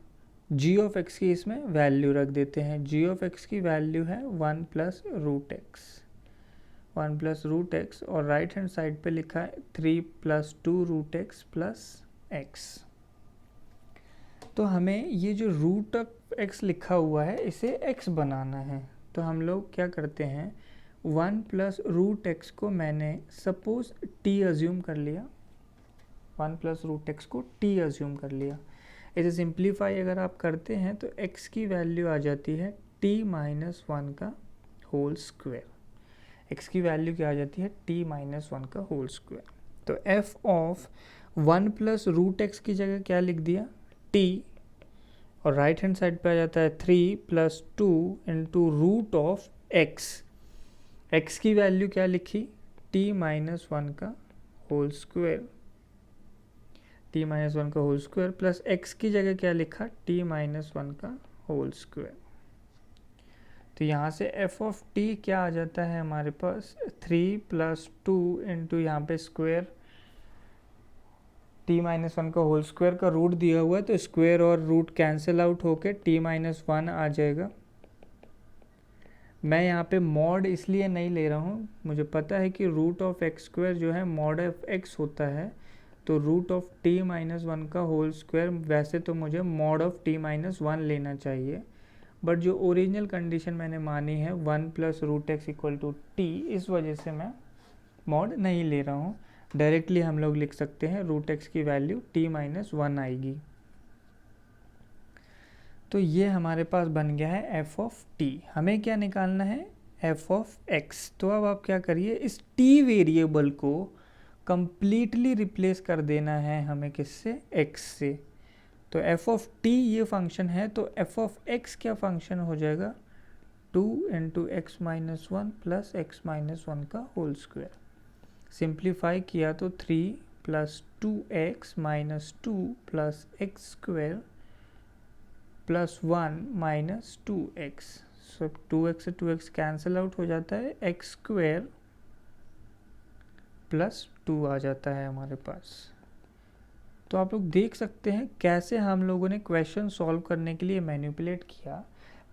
g ऑफ x की इसमें वैल्यू रख देते हैं। g ऑफ x की वैल्यू है 1 + √x, 1 + √x, और राइट हैंड साइड पे लिखा है 3 + 2√x + x। तो हमें ये जो √x लिखा हुआ है इसे x बनाना है। तो हम लोग क्या करते हैं, 1 + √x को मैंने सपोज t अज्यूम कर लिया, 1 + √x को t अज्यूम कर लिया। इसे सिंप्लीफाई अगर आप करते हैं तो x की वैल्यू आ जाती है t - 1 का होल स्क्वायर। x की वैल्यू क्या आ जाती है, t - 1 का होल स्क्वायर। तो f ऑफ 1 + √x की जगह क्या लिख दिया, t, और राइट हैंड साइड पे आ जाता है 3 + 2 × √x। x की वैल्यू क्या लिखी, t - 1 का होल स्क्वायर, t - 1 का होल स्क्वायर, प्लस x की जगह क्या लिखा, t - 1 का होल स्क्वायर। तो यहाँ से f ऑफ t क्या आ जाता है हमारे पास, 3 + 2 × यहाँ पे स्क्वायर, t - 1 का होल स्क्वायर का रूट दिया हुआ है, तो स्क्वायर और रूट कैंसिल आउट होके t - 1 आ जाएगा। मैं यहाँ पे मॉड इसलिए नहीं ले रहा हूँ, मुझे पता है कि √x² जो है मॉड ऑफ x होता है, तो √t - 1 का होल स्क्वायर, वैसे तो मुझे मॉड ऑफ t - 1 लेना चाहिए, बट जो ओरिजिनल कंडीशन मैंने मानी है 1 + √x = t, इस वजह से मैं मॉड नहीं ले रहा हूँ। डायरेक्टली हम लोग लिख सकते हैं √x की वैल्यू t - 1 आएगी। तो ये हमारे पास बन गया है f ऑफ t। हमें क्या निकालना है, f ऑफ x। तो अब आप क्या करिए, इस t वेरिएबल को कंप्लीटली रिप्लेस कर देना है हमें, किससे, x से। तो f ऑफ t ये फंक्शन है, तो f ऑफ x क्या फंक्शन हो जाएगा, 2 × x - 1 + x - 1 का होल स्क्वायर। सिंप्लीफाई किया तो 3 + 2x - 2 + x² +1 - 2x। सो 2x से 2x कैंसिल आउट हो जाता है, x² + 2 आ जाता है हमारे पास। तो आप लोग देख सकते हैं कैसे हम लोगों ने क्वेश्चन सॉल्व करने के लिए मैनिपुलेट किया।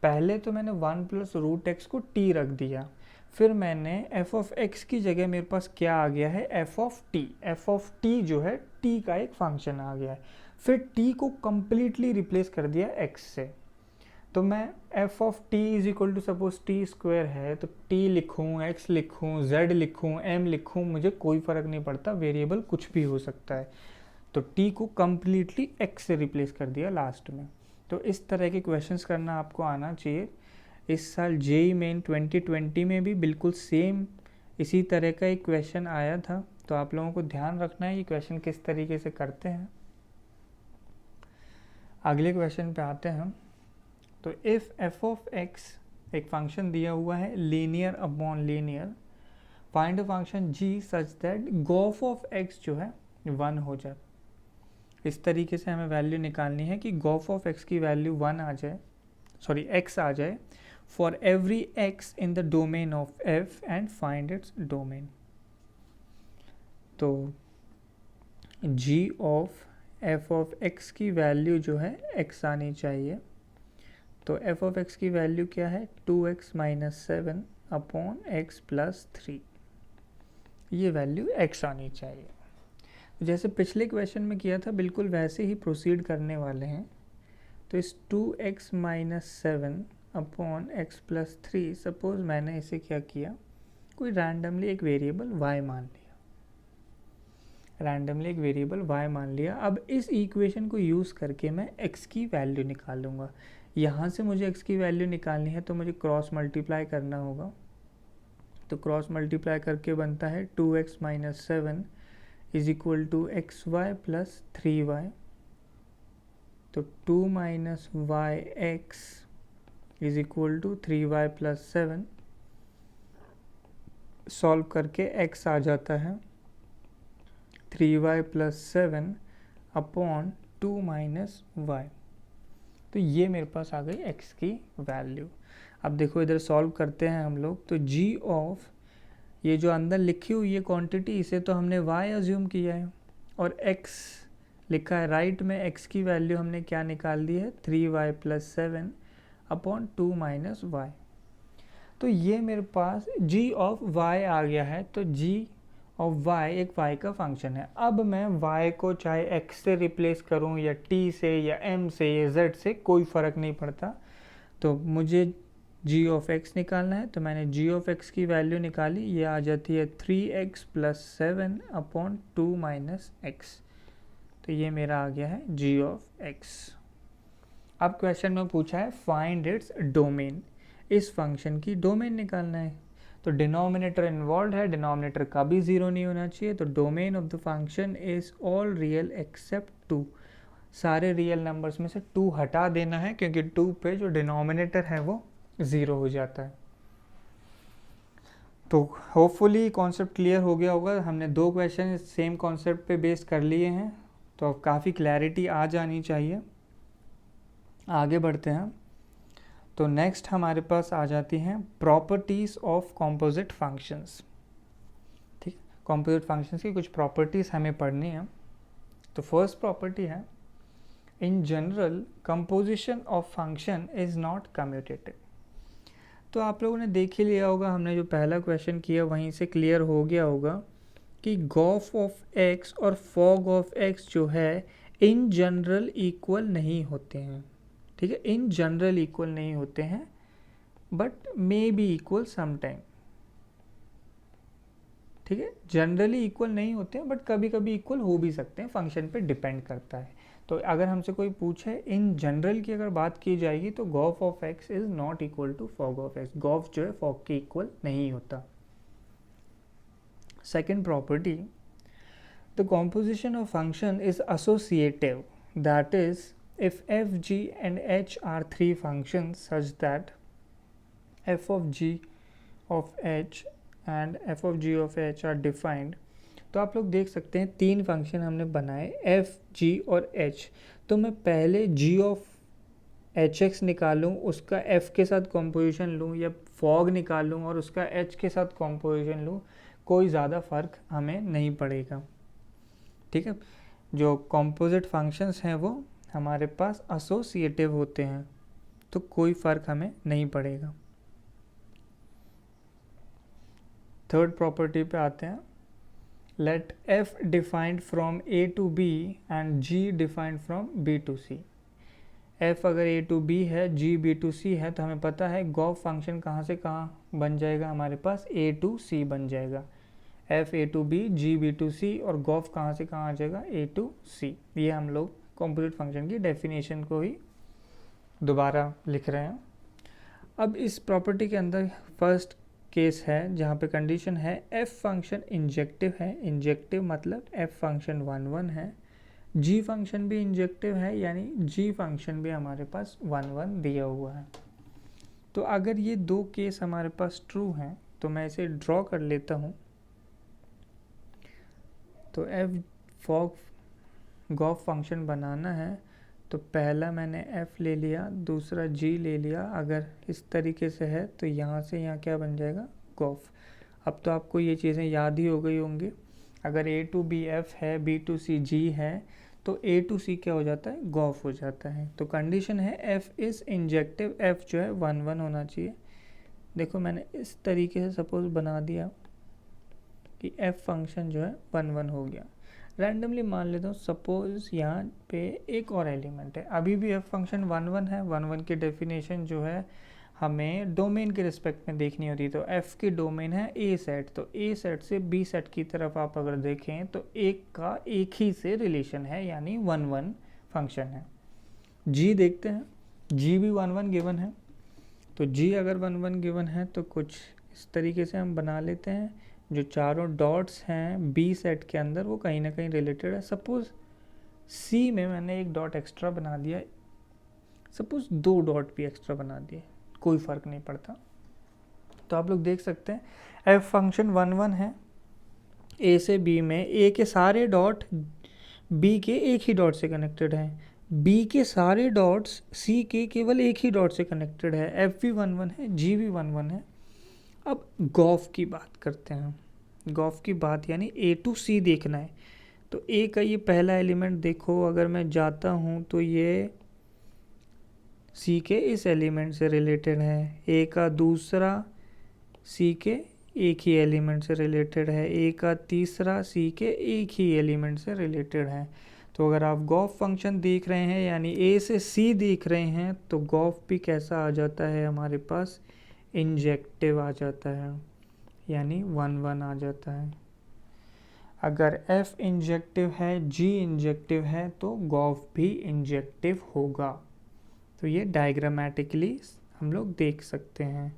पहले तो मैंने 1 + √x को t रख दिया, फिर मैंने f ऑफ x की जगह मेरे पास क्या आ गया है, f of t। f of t जो है t का एक फंक्शन आ गया है, फिर t को कंप्लीटली रिप्लेस कर दिया x से। तो मैं f of t = suppose t² है, तो t लिखूँ, x लिखूँ, z लिखूँ, m लिखूँ, मुझे कोई फ़र्क नहीं पड़ता, वेरिएबल कुछ भी हो सकता है। तो t को कंप्लीटली x से रिप्लेस कर दिया लास्ट में। तो इस तरह के क्वेश्चंस करना आपको आना चाहिए। इस साल JEE मेन 2020 में भी बिल्कुल सेम इसी तरह का एक क्वेश्चन आया था, तो आप लोगों को ध्यान रखना है ये क्वेश्चन किस तरीके से करते हैं। अगले क्वेश्चन पे आते हैं। तो इफ़ f ऑफ x एक फंक्शन दिया हुआ है linear upon linear, find a function g such that गोफ ऑफ x जो है 1 हो जाए। इस तरीके से हमें वैल्यू निकालनी है कि गोफ ऑफ x की वैल्यू 1 आ जाए, सॉरी x आ जाए for every x in the domain of f and find its domain. तो g of f of x की वैल्यू जो है x आनी चाहिए। तो f ऑफ x की वैल्यू क्या है 2x minus 7 upon x plus 3, ये वैल्यू x आनी चाहिए। जैसे पिछले क्वेश्चन में किया था बिल्कुल वैसे ही प्रोसीड करने वाले हैं। तो इस 2x minus 7 upon x plus 3, suppose मैंने इसे क्या किया, कोई रैंडमली एक वेरिएबल y मान लिया, रैंडमली एक वेरिएबल y मान लिया। अब इस इक्वेशन को यूज़ करके मैं x की वैल्यू निकालूंगा। यहाँ से मुझे x की वैल्यू निकालनी है तो मुझे क्रॉस मल्टीप्लाई करना होगा। तो क्रॉस मल्टीप्लाई करके बनता है 2x minus 7 is equal to xy plus 3y। तो 2 minus y x is equal to 3y plus 7। Solve करके x आ जाता है 3y plus 7 upon 2 minus Y. तो ये मेरे पास आ गई x की वैल्यू। अब देखो इधर सॉल्व करते हैं हम लोग। तो g ऑफ ये जो अंदर लिखी हुई है क्वांटिटी, इसे तो हमने y अज्यूम किया है और x लिखा है राइट में। x की वैल्यू हमने क्या निकाल दी है 3y plus 7 upon 2 minus Y. तो ये मेरे पास g ऑफ y आ गया है। तो g ऑफ y एक y का फंक्शन है। अब मैं y को चाहे x से रिप्लेस करूं या t से या m से या z से, कोई फ़र्क नहीं पड़ता। तो मुझे g ऑफ x निकालना है। तो मैंने g ऑफ x की वैल्यू निकाली, ये आ जाती है 3x plus 7 upon 2 minus x। तो ये मेरा आ गया है g ऑफ x। अब क्वेश्चन में पूछा है फाइंड इट्स डोमेन, इस फंक्शन की डोमेन निकालना है। तो डिनोमिनेटर इन्वॉल्व है, डिनोमिनेटर का भी ज़ीरो नहीं होना चाहिए। तो domain of the function is all real except 2, सारे रियल नंबर्स में से 2 हटा देना है क्योंकि 2 पे जो डिनोमिनेटर है वो 0 हो जाता है। तो होपफुली कॉन्सेप्ट क्लियर हो गया होगा। हमने 2 क्वेश्चन सेम कॉन्सेप्ट पे बेस कर लिए हैं, तो अब काफ़ी क्लैरिटी आ जानी चाहिए। आगे बढ़ते हैं। तो नेक्स्ट हमारे पास आ जाती हैं प्रॉपर्टीज़ ऑफ कॉम्पोजिट फंक्शंस। ठीक, कॉम्पोजिट फंक्शंस की कुछ प्रॉपर्टीज़ हमें पढ़नी है। तो फर्स्ट प्रॉपर्टी है in general composition of function is not commutative. तो आप लोगों ने देख ही लिया होगा, हमने जो पहला क्वेश्चन किया वहीं से क्लियर हो गया होगा कि गॉफ ऑफ एक्स और फॉग ऑफ एक्स जो है इन जनरल इक्वल नहीं होते हैं। ठीक है, इन जनरल इक्वल नहीं होते हैं but may be equal sometime. ठीक है, जनरली इक्वल नहीं होते हैं बट कभी कभी इक्वल हो भी सकते हैं, फंक्शन पे डिपेंड करता है। तो अगर हमसे कोई पूछे इन जनरल की अगर बात की जाएगी तो gof of x is not equal to fog of x. Gof जो है फॉग के इक्वल नहीं होता। Second property, the composition of function is associative, that is if f, g and h are 3 functions such that f of g of h and f of g of h are defined। तो आप लोग देख सकते हैं 3 function हमने बनाए f, g और h। तो मैं पहले g ऑफ एच एक्स निकालूँ, उसका f के साथ कॉम्पोजिशन लूँ, या फॉग निकालूँ और उसका h के साथ कॉम्पोजिशन लूँ, कोई ज़्यादा फ़र्क हमें नहीं पड़ेगा। ठीक है, जो कॉम्पोजिट फंक्शंस हैं वो हमारे पास एसोसिएटिव होते हैं, तो कोई फ़र्क हमें नहीं पड़ेगा। थर्ड प्रॉपर्टी पे आते हैं। Let f defined from a to b and g defined from b to c। f अगर a टू b है, g b टू c है, तो हमें पता है गॉफ फंक्शन कहाँ से कहाँ बन जाएगा, हमारे पास a टू c बन जाएगा। f a to b, g b to c, और गॉफ कहाँ से कहाँ आ जाएगा a टू c। ये हम लोग कॉम्पोजिट फंक्शन की डेफिनेशन को ही दोबारा लिख रहे हैं। अब इस प्रॉपर्टी के अंदर फर्स्ट केस है जहाँ पे कंडीशन है f फंक्शन इंजेक्टिव है। इंजेक्टिव मतलब f फंक्शन 1 1 है, g फंक्शन भी इंजेक्टिव है, यानी g फंक्शन भी हमारे पास 1 1 दिया हुआ है। तो अगर ये 2 केस हमारे पास ट्रू हैं तो मैं इसे ड्रॉ कर लेता हूँ। तो f फॉग गॉफ फंक्शन बनाना है तो पहला मैंने f ले लिया, दूसरा g ले लिया। अगर इस तरीके से है तो यहाँ से यहाँ क्या बन जाएगा, गॉफ। अब तो आपको ये चीज़ें याद ही हो गई होंगी। अगर a टू b f है, b टू c g है, तो a टू c क्या हो जाता है, गॉफ हो जाता है। तो कंडीशन है f इज़ इंजेक्टिव, f जो है 1 1 होना चाहिए। देखो मैंने इस तरीके से सपोज बना दिया कि f फंक्शन जो है 1 1 हो गया। रैंडमली मान लेता हूँ, सपोज यहाँ पे एक और एलिमेंट है, अभी भी f फंक्शन 1 1 है। 1 1 की डेफिनेशन जो है हमें डोमेन के रिस्पेक्ट में देखनी होती है। तो f की डोमेन है a सेट, तो a सेट से b सेट की तरफ आप अगर देखें तो एक का एक ही से रिलेशन है, यानी 1 1 फंक्शन है। g देखते हैं, g भी 1 1 गिवन है। तो g अगर 1 1 गिवन है तो कुछ इस तरीके से हम बना लेते हैं, जो चारों डॉट्स हैं बी सेट के अंदर वो कहीं ना कहीं रिलेटेड है। सपोज सी में मैंने एक डॉट एक्स्ट्रा बना दिया, सपोज 2 डॉट भी एक्स्ट्रा बना दिए, कोई फ़र्क नहीं पड़ता। तो आप लोग देख सकते हैं एफ फंक्शन 1 1 है, ए से बी में ए के सारे डॉट बी के एक ही डॉट से कनेक्टेड हैं, बी के सारे डॉट्स सी के केवल एक ही डॉट से कनेक्टेड है। एफ भी 1 1 है, जी भी 1 1 है। अब गॉफ की बात करते हैं। गॉफ की बात यानी ए टू सी देखना है। तो ए का ये पहला एलिमेंट देखो, अगर मैं जाता हूँ तो ये सी के इस एलिमेंट से रिलेटेड है। ए का दूसरा सी के एक ही एलिमेंट से रिलेटेड है। ए का तीसरा सी के एक ही एलिमेंट से रिलेटेड है। तो अगर आप गॉफ फंक्शन देख रहे हैं यानी ए से सी देख रहे हैं, तो गॉफ भी कैसा आ जाता है हमारे पास, इंजेक्टिव आ जाता है, यानी 1 1 आ जाता है। अगर f इंजेक्टिव है, g इंजेक्टिव है, तो गॉफ भी इंजेक्टिव होगा। तो ये डायग्रामेटिकली हम लोग देख सकते हैं।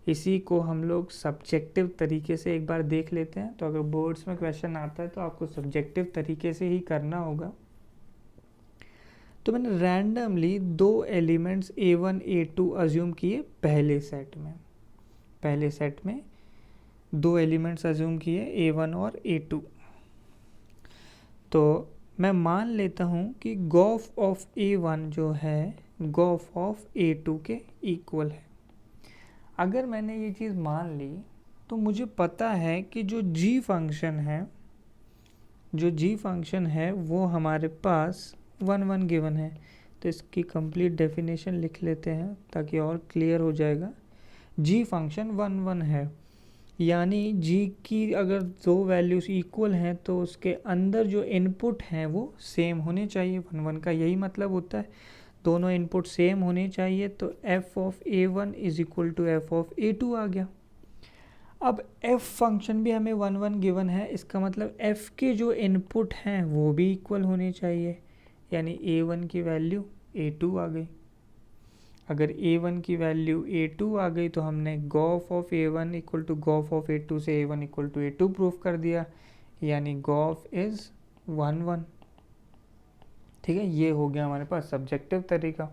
इसी को हम लोग सब्जेक्टिव तरीके से एक बार देख लेते हैं। तो अगर बोर्ड्स में क्वेश्चन आता है तो आपको सब्जेक्टिव तरीके से ही करना होगा। तो मैंने randomly 2 elements a1 a2 assume किए पहले सेट में 2 एलिमेंट्स अज्यूम किए a1 और a2। तो मैं मान लेता हूँ कि गॉफ ऑफ a1 जो है गॉफ ऑफ a2 के इक्वल है। अगर मैंने ये चीज़ मान ली तो मुझे पता है कि जो g फंक्शन है वो हमारे पास 1 1 गिवन है। तो इसकी कंप्लीट डेफिनेशन लिख लेते हैं ताकि और क्लियर हो जाएगा। g फंक्शन 1 1 है, यानी g की अगर 2 वैल्यूज़ इक्वल हैं तो उसके अंदर जो इनपुट हैं वो सेम होने चाहिए। 1 1 का यही मतलब होता है, दोनों इनपुट सेम होने चाहिए। तो f of a1 is equal to f of a2 आ गया। अब f फंक्शन भी हमें 1 1 गिवन है, इसका मतलब f के जो इनपुट हैं वो भी इक्वल होने चाहिए, यानी a1 की वैल्यू a2 आ गई। अगर a1 की वैल्यू a2 आ गई तो हमने gof of a1 equal to gof of a2 से a1 equal to a2 proof कर दिया, यानी गॉफ इज़ 1 1। ठीक है, ये हो गया हमारे पास सब्जेक्टिव तरीका।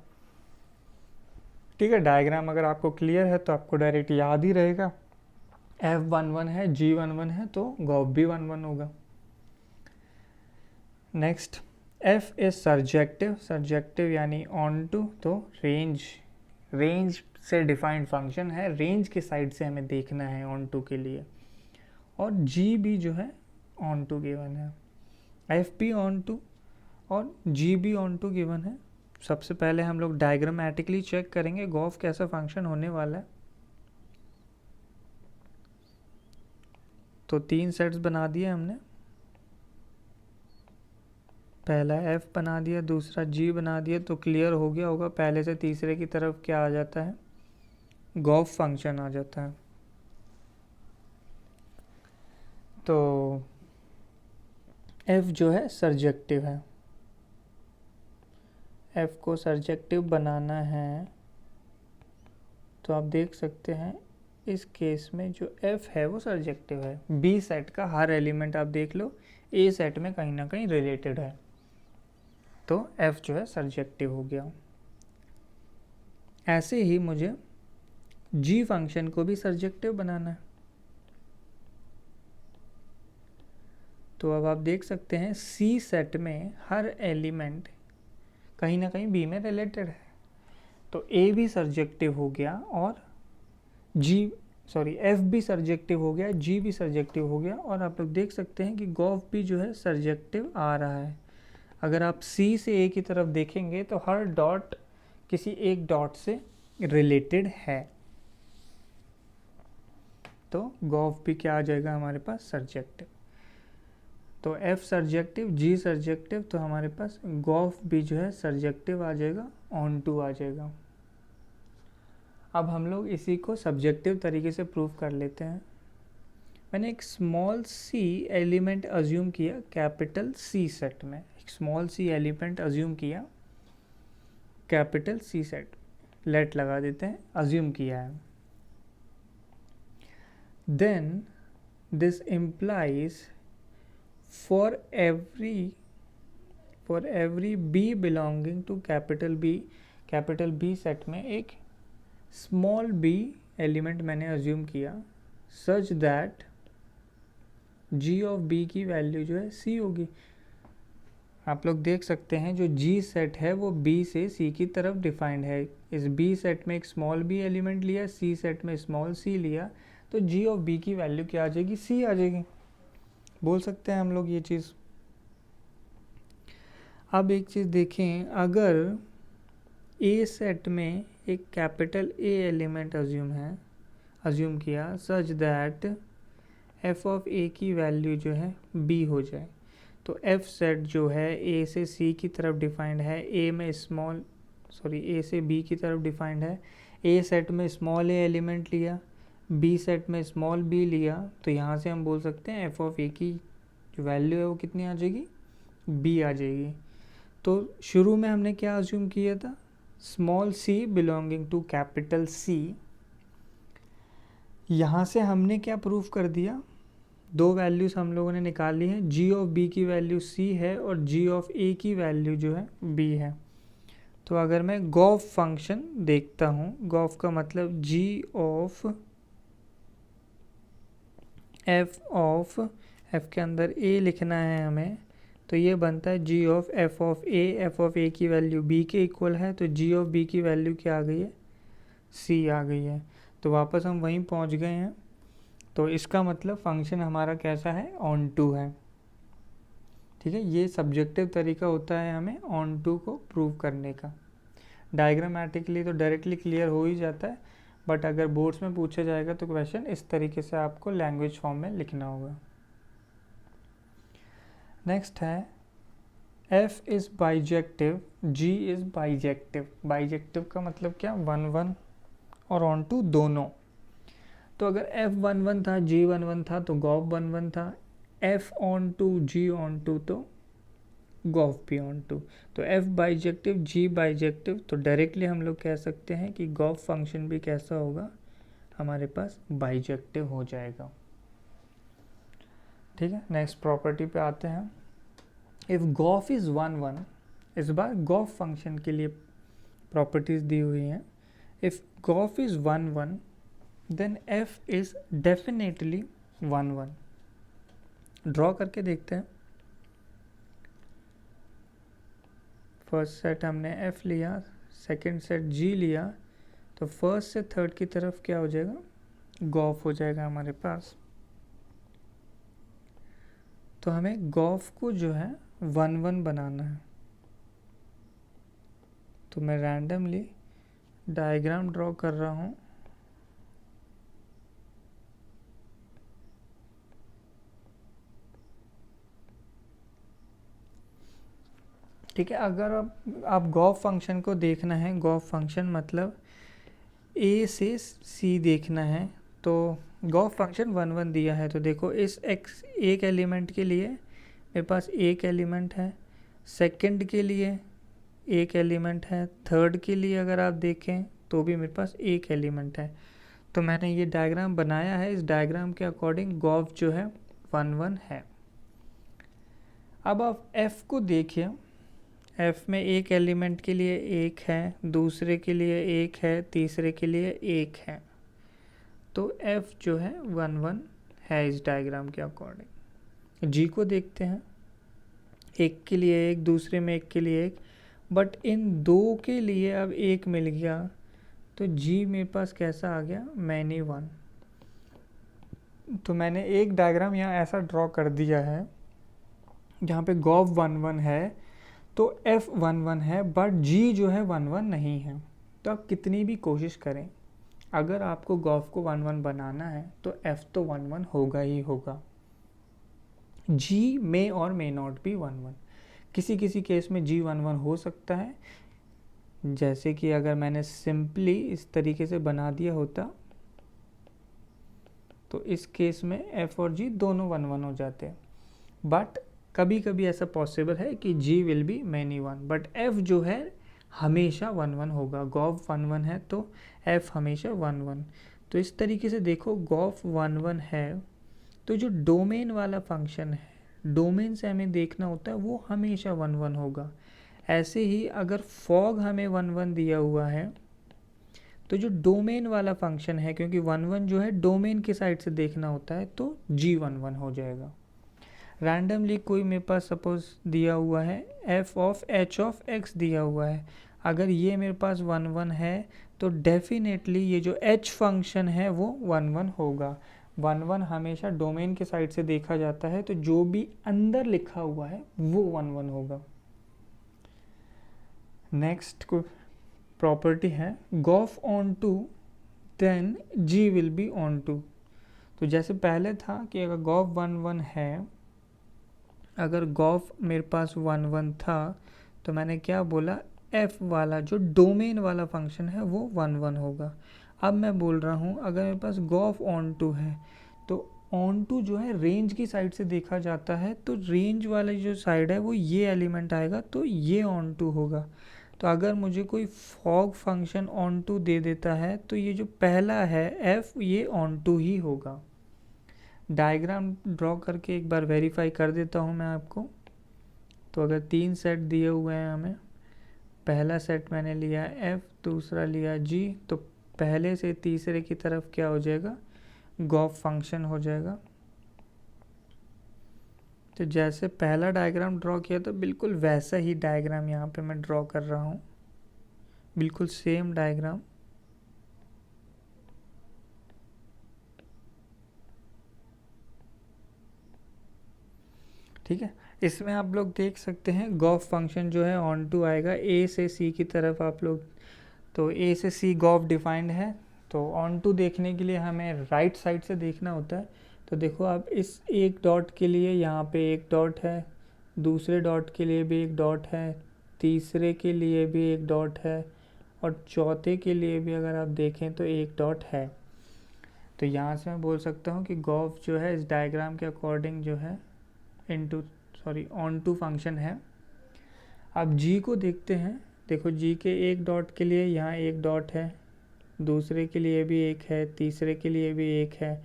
ठीक है, डायग्राम अगर आपको क्लियर है तो आपको डायरेक्ट याद ही रहेगा, f 1 1 है, g 1 1 है, तो गॉफ भी 1 1 होगा। नेक्स्ट, f इज सर्जेक्टिव यानी ऑन टू, तो रेंज से डिफाइंड फंक्शन है, रेंज के साइड से हमें देखना है ऑन टू के लिए। और g भी जो है ऑन टू गिवन है, f भी ऑन टू और g भी ऑन टू गिवन है। सबसे पहले हम लोग डायग्रामेटिकली चेक करेंगे गॉफ कैसा फंक्शन होने वाला है। तो 3 सेट्स बना दिए हमने, पहला f बना दिया, दूसरा g बना दिया। तो क्लियर हो गया होगा, पहले से तीसरे की तरफ क्या आ जाता है, गॉफ फंक्शन आ जाता है। तो f जो है सर्जेक्टिव है, f को सर्जेक्टिव बनाना है तो आप देख सकते हैं इस केस में जो f है वो सर्जेक्टिव है। b सेट का हर एलिमेंट आप देख लो a सेट में कहीं ना कहीं रिलेटेड है, तो f जो है सर्जेक्टिव हो गया। ऐसे ही मुझे g फंक्शन को भी सर्जेक्टिव बनाना है। तो अब आप देख सकते हैं c सेट में हर एलिमेंट कहीं ना कहीं बी में रिलेटेड है। तो ए भी सर्जेक्टिव हो गया और एफ भी सर्जेक्टिव हो गया, जी भी सर्जेक्टिव हो गया, और आप लोग देख सकते हैं कि गॉफ भी जो है सर्जेक्टिव आ रहा है। अगर आप सी से ए की तरफ देखेंगे तो हर डॉट किसी एक डॉट से रिलेटेड है, तो गॉफ भी क्या आ जाएगा हमारे पास, सर्जेक्टिव। तो एफ सर्जेक्टिव, जी सर्जेक्टिव, तो हमारे पास गॉफ भी जो है सर्जेक्टिव आ जाएगा, ऑन टू आ जाएगा। अब हम लोग इसी को सब्जेक्टिव तरीके से प्रूव कर लेते हैं। मैंने एक स्मॉल सी एलिमेंट अज्यूम किया कैपिटल सी सेट में, एक स्मॉल सी एलिमेंट अज्यूम किया कैपिटल सी सेट, लेट लगा देते हैं, अज्यूम किया है। Then this implies for every b belonging to capital b set में एक स्मॉल बी एलिमेंट मैंने अज्यूम किया such that g of b की वैल्यू जो है सी होगी। आप लोग देख सकते हैं जो जी सेट है वो बी से सी की तरफ डिफाइंड है। इस बी सेट में एक स्मॉल बी एलिमेंट लिया, सी सेट में स्मॉल सी लिया, तो जी ऑफ बी की वैल्यू क्या आ जाएगी, सी आ जाएगी। बोल सकते हैं हम लोग ये चीज़। अब एक चीज़ देखें, अगर ए सेट में एक कैपिटल ए एलिमेंट अज्यूम किया सच दैट एफ ऑफ ए की वैल्यू जो है बी हो जाए, तो एफ सेट जो है ए से सी की तरफ डिफाइंड है, ए से बी की तरफ डिफाइंड है। ए सेट में स्मॉल ए एलिमेंट लिया, बी सेट में स्मॉल बी लिया, तो यहाँ से हम बोल सकते हैं एफ ऑफ ए की जो वैल्यू है वो कितनी आ जाएगी, बी आ जाएगी। तो शुरू में हमने क्या अज्यूम किया था, small c belonging to capital c. यहाँ से हमने क्या प्रूफ कर दिया, दो वैल्यूज़ हम लोगों ने निकाल ली हैं, जी ऑफ बी की वैल्यू सी है और जी ऑफ ए की वैल्यू जो है बी है। तो अगर मैं गॉफ फंक्शन देखता हूँ, गॉफ का मतलब जी ऑफ एफ के अंदर ए लिखना है हमें, तो ये बनता है जी ऑफ ए की वैल्यू बी के इक्वल है, तो जी ऑफ बी की वैल्यू क्या आ गई है, सी आ गई है। तो वापस हम वहीं पहुंच गए हैं। तो इसका मतलब फंक्शन हमारा कैसा है, ऑन टू है। ठीक है, ये सब्जेक्टिव तरीका होता है हमें ऑन टू को प्रूव करने का। डायग्रामेटिकली तो डायरेक्टली क्लियर हो ही जाता है, बट अगर बोर्ड्स में पूछा जाएगा तो क्वेश्चन इस तरीके से आपको लैंग्वेज फॉर्म में लिखना होगा। नेक्स्ट है f is bijective, g is bijective. Bijective का मतलब क्या, 1 1 और ऑन टू दोनों। तो अगर एफ 1 1 था, जी 1 1 था, तो गॉफ 1 1 था। F onto, g onto, तो गॉफ भी ऑन टू। तो एफ बाइजेक्टिव, जी बाइजेक्टिव, तो डायरेक्टली हम लोग कह सकते हैं कि गॉफ फंक्शन भी कैसा होगा, हमारे पास बाइजेक्टिव हो जाएगा। ठीक है, नेक्स्ट प्रॉपर्टी पे आते हैं। इफ गॉफ इज़ 1 1, इस बार गॉफ फंक्शन के लिए प्रॉपर्टीज दी हुई हैं। If gof is 1 1 then f is definitely 1 1। Draw करके देखते हैं। फर्स्ट सेट हमने एफ लिया, सेकंड सेट जी लिया, तो फर्स्ट से थर्ड की तरफ क्या हो जाएगा, गॉफ हो जाएगा हमारे पास। तो हमें गॉफ को जो है 1 1 बनाना है। तो मैं रैंडमली डायग्राम ड्रॉ कर रहा हूँ। ठीक है, अगर आप गॉफ फंक्शन को देखना है, गॉफ फंक्शन मतलब ए से सी देखना है, तो गॉफ फंक्शन 1 1 दिया है। तो देखो इस एक्स एक एलिमेंट के लिए मेरे पास एक एलिमेंट है, सेकंड के लिए एक एलिमेंट है, थर्ड के लिए अगर आप देखें तो भी मेरे पास एक एलिमेंट है। तो मैंने ये डायग्राम बनाया है, इस डायग्राम के अकॉर्डिंग गॉफ जो है 1 1 है। अब आप एफ को देखिए, एफ में एक एलिमेंट के लिए एक है, दूसरे के लिए एक है, तीसरे के लिए एक है। तो एफ जो है 1 1 है इस डायग्राम के अकॉर्डिंग। जी को देखते हैं, एक के लिए एक, दूसरे में एक के लिए एक, बट इन दो के लिए अब एक मिल गया, तो जी मेरे पास कैसा आ गया, मैनी वन। तो मैंने एक डायग्राम यहाँ ऐसा ड्रॉ कर दिया है जहाँ पे गॉफ 1 1 है तो एफ 1 1 है, बट जी जो है 1 1 नहीं है। तो आप कितनी भी कोशिश करें, अगर आपको गॉफ को 1 1 बनाना है तो एफ तो 1 1 होगा ही होगा। जी मे और मे नॉट बी 1 1, किसी किसी केस में जी 1 1 हो सकता है, जैसे कि अगर मैंने सिंपली इस तरीके से बना दिया होता तो इस केस में एफ और जी दोनों 1 1 हो जाते हैं। बट कभी कभी ऐसा पॉसिबल है कि G will be many one, but F जो है हमेशा 1 1 होगा। गॉफ 1 1 है तो एफ हमेशा 1 1। तो इस तरीके से देखो, गॉफ 1 1 है तो जो डोमेन वाला फंक्शन है, डोमेन से हमें देखना होता है, वो हमेशा 1 1 होगा। ऐसे ही अगर फॉग हमें 1 1 दिया हुआ है तो जो डोमेन वाला फंक्शन है, क्योंकि 1 1 जो है डोमेन के साइड से देखना होता है, तो जी 1 1 हो जाएगा। रैंडमली कोई मेरे पास सपोज दिया हुआ है f of H of x दिया हुआ है, अगर ये मेरे पास 1 1 है तो डेफिनेटली ये जो एच फंक्शन है वो 1 1 होगा। 1 1 हमेशा डोमेन के साइड से देखा जाता है, तो जो भी अंदर लिखा हुआ है वो 1 1 होगा। नेक्स्ट को प्रॉपर्टी है gof onto then g will be onto. तो जैसे पहले था कि अगर गॉफ 1 1 है, अगर गॉफ मेरे पास 1 1 था तो मैंने क्या बोला, एफ वाला जो डोमेन वाला फंक्शन है वो 1 1 होगा। अब मैं बोल रहा हूँ अगर मेरे पास गॉफ ऑन टू है तो ऑन टू जो है रेंज की साइड से देखा जाता है, तो रेंज वाला जो साइड है वो ये एलिमेंट आएगा, तो ये ऑन टू होगा। तो अगर मुझे कोई फॉग फंक्शन ऑन टू दे देता है तो ये जो पहला है एफ, ये ऑन टू ही होगा। डायग्राम ड्रॉ करके एक बार वेरीफाई कर देता हूँ मैं आपको। तो अगर 3 सेट दिए हुए हैं हमें, पहला सेट मैंने लिया एफ, दूसरा लिया जी, तो पहले से तीसरे की तरफ क्या हो जाएगा, गॉफ फंक्शन हो जाएगा। तो जैसे पहला डायग्राम ड्रॉ किया तो बिल्कुल वैसा ही डायग्राम यहाँ पे मैं ड्रॉ कर रहा हूँ, बिल्कुल सेम डायग्राम। ठीक है, इसमें आप लोग देख सकते हैं गॉफ फंक्शन जो है ऑन टू आएगा ए से सी की तरफ आप लोग, तो ए से सी गॉफ डिफाइंड है, तो ऑन टू देखने के लिए हमें राइट साइड से देखना होता है। तो देखो आप इस एक डॉट के लिए यहाँ पे एक डॉट है, दूसरे डॉट के लिए भी एक डॉट है, तीसरे के लिए भी एक डॉट है, और चौथे के लिए भी अगर आप देखें तो एक डॉट है। तो यहाँ से मैं बोल सकता हूँ कि गॉफ जो है इस डायग्राम के अकॉर्डिंग जो है ऑन टू फंक्शन है। अब जी को देखते हैं, देखो जी के एक डॉट के लिए यहाँ एक डॉट है, दूसरे के लिए भी एक है, तीसरे के लिए भी एक है,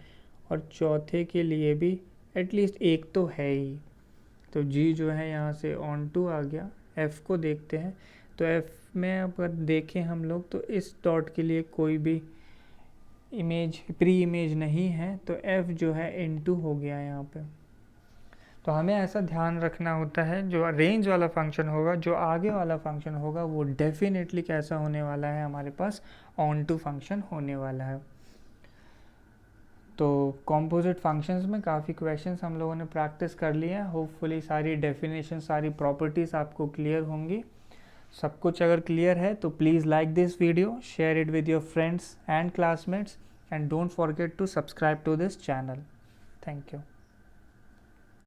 और चौथे के लिए भी एटलीस्ट एक तो है ही। तो जी जो है यहाँ से ऑन टू आ गया। एफ़ को देखते हैं, तो एफ़ में अगर देखें हम लोग तो इस डॉट के लिए कोई भी इमेज प्री इमेज नहीं है, तो एफ़ जो है इनटू हो गया यहाँ पे। तो हमें ऐसा ध्यान रखना होता है, जो रेंज वाला फंक्शन होगा, जो आगे वाला फंक्शन होगा, वो डेफिनेटली कैसा होने वाला है, हमारे पास ऑन टू फंक्शन होने वाला है। तो कॉम्पोजिट फंक्शंस में काफ़ी क्वेश्चंस हम लोगों ने प्रैक्टिस कर लिए हैं। होपफुली सारी डेफिनेशन, सारी प्रॉपर्टीज़ आपको क्लियर होंगी। सब कुछ अगर क्लियर है तो please like this video, share it with your friends and classmates, and don't forget to subscribe to this channel. Thank you.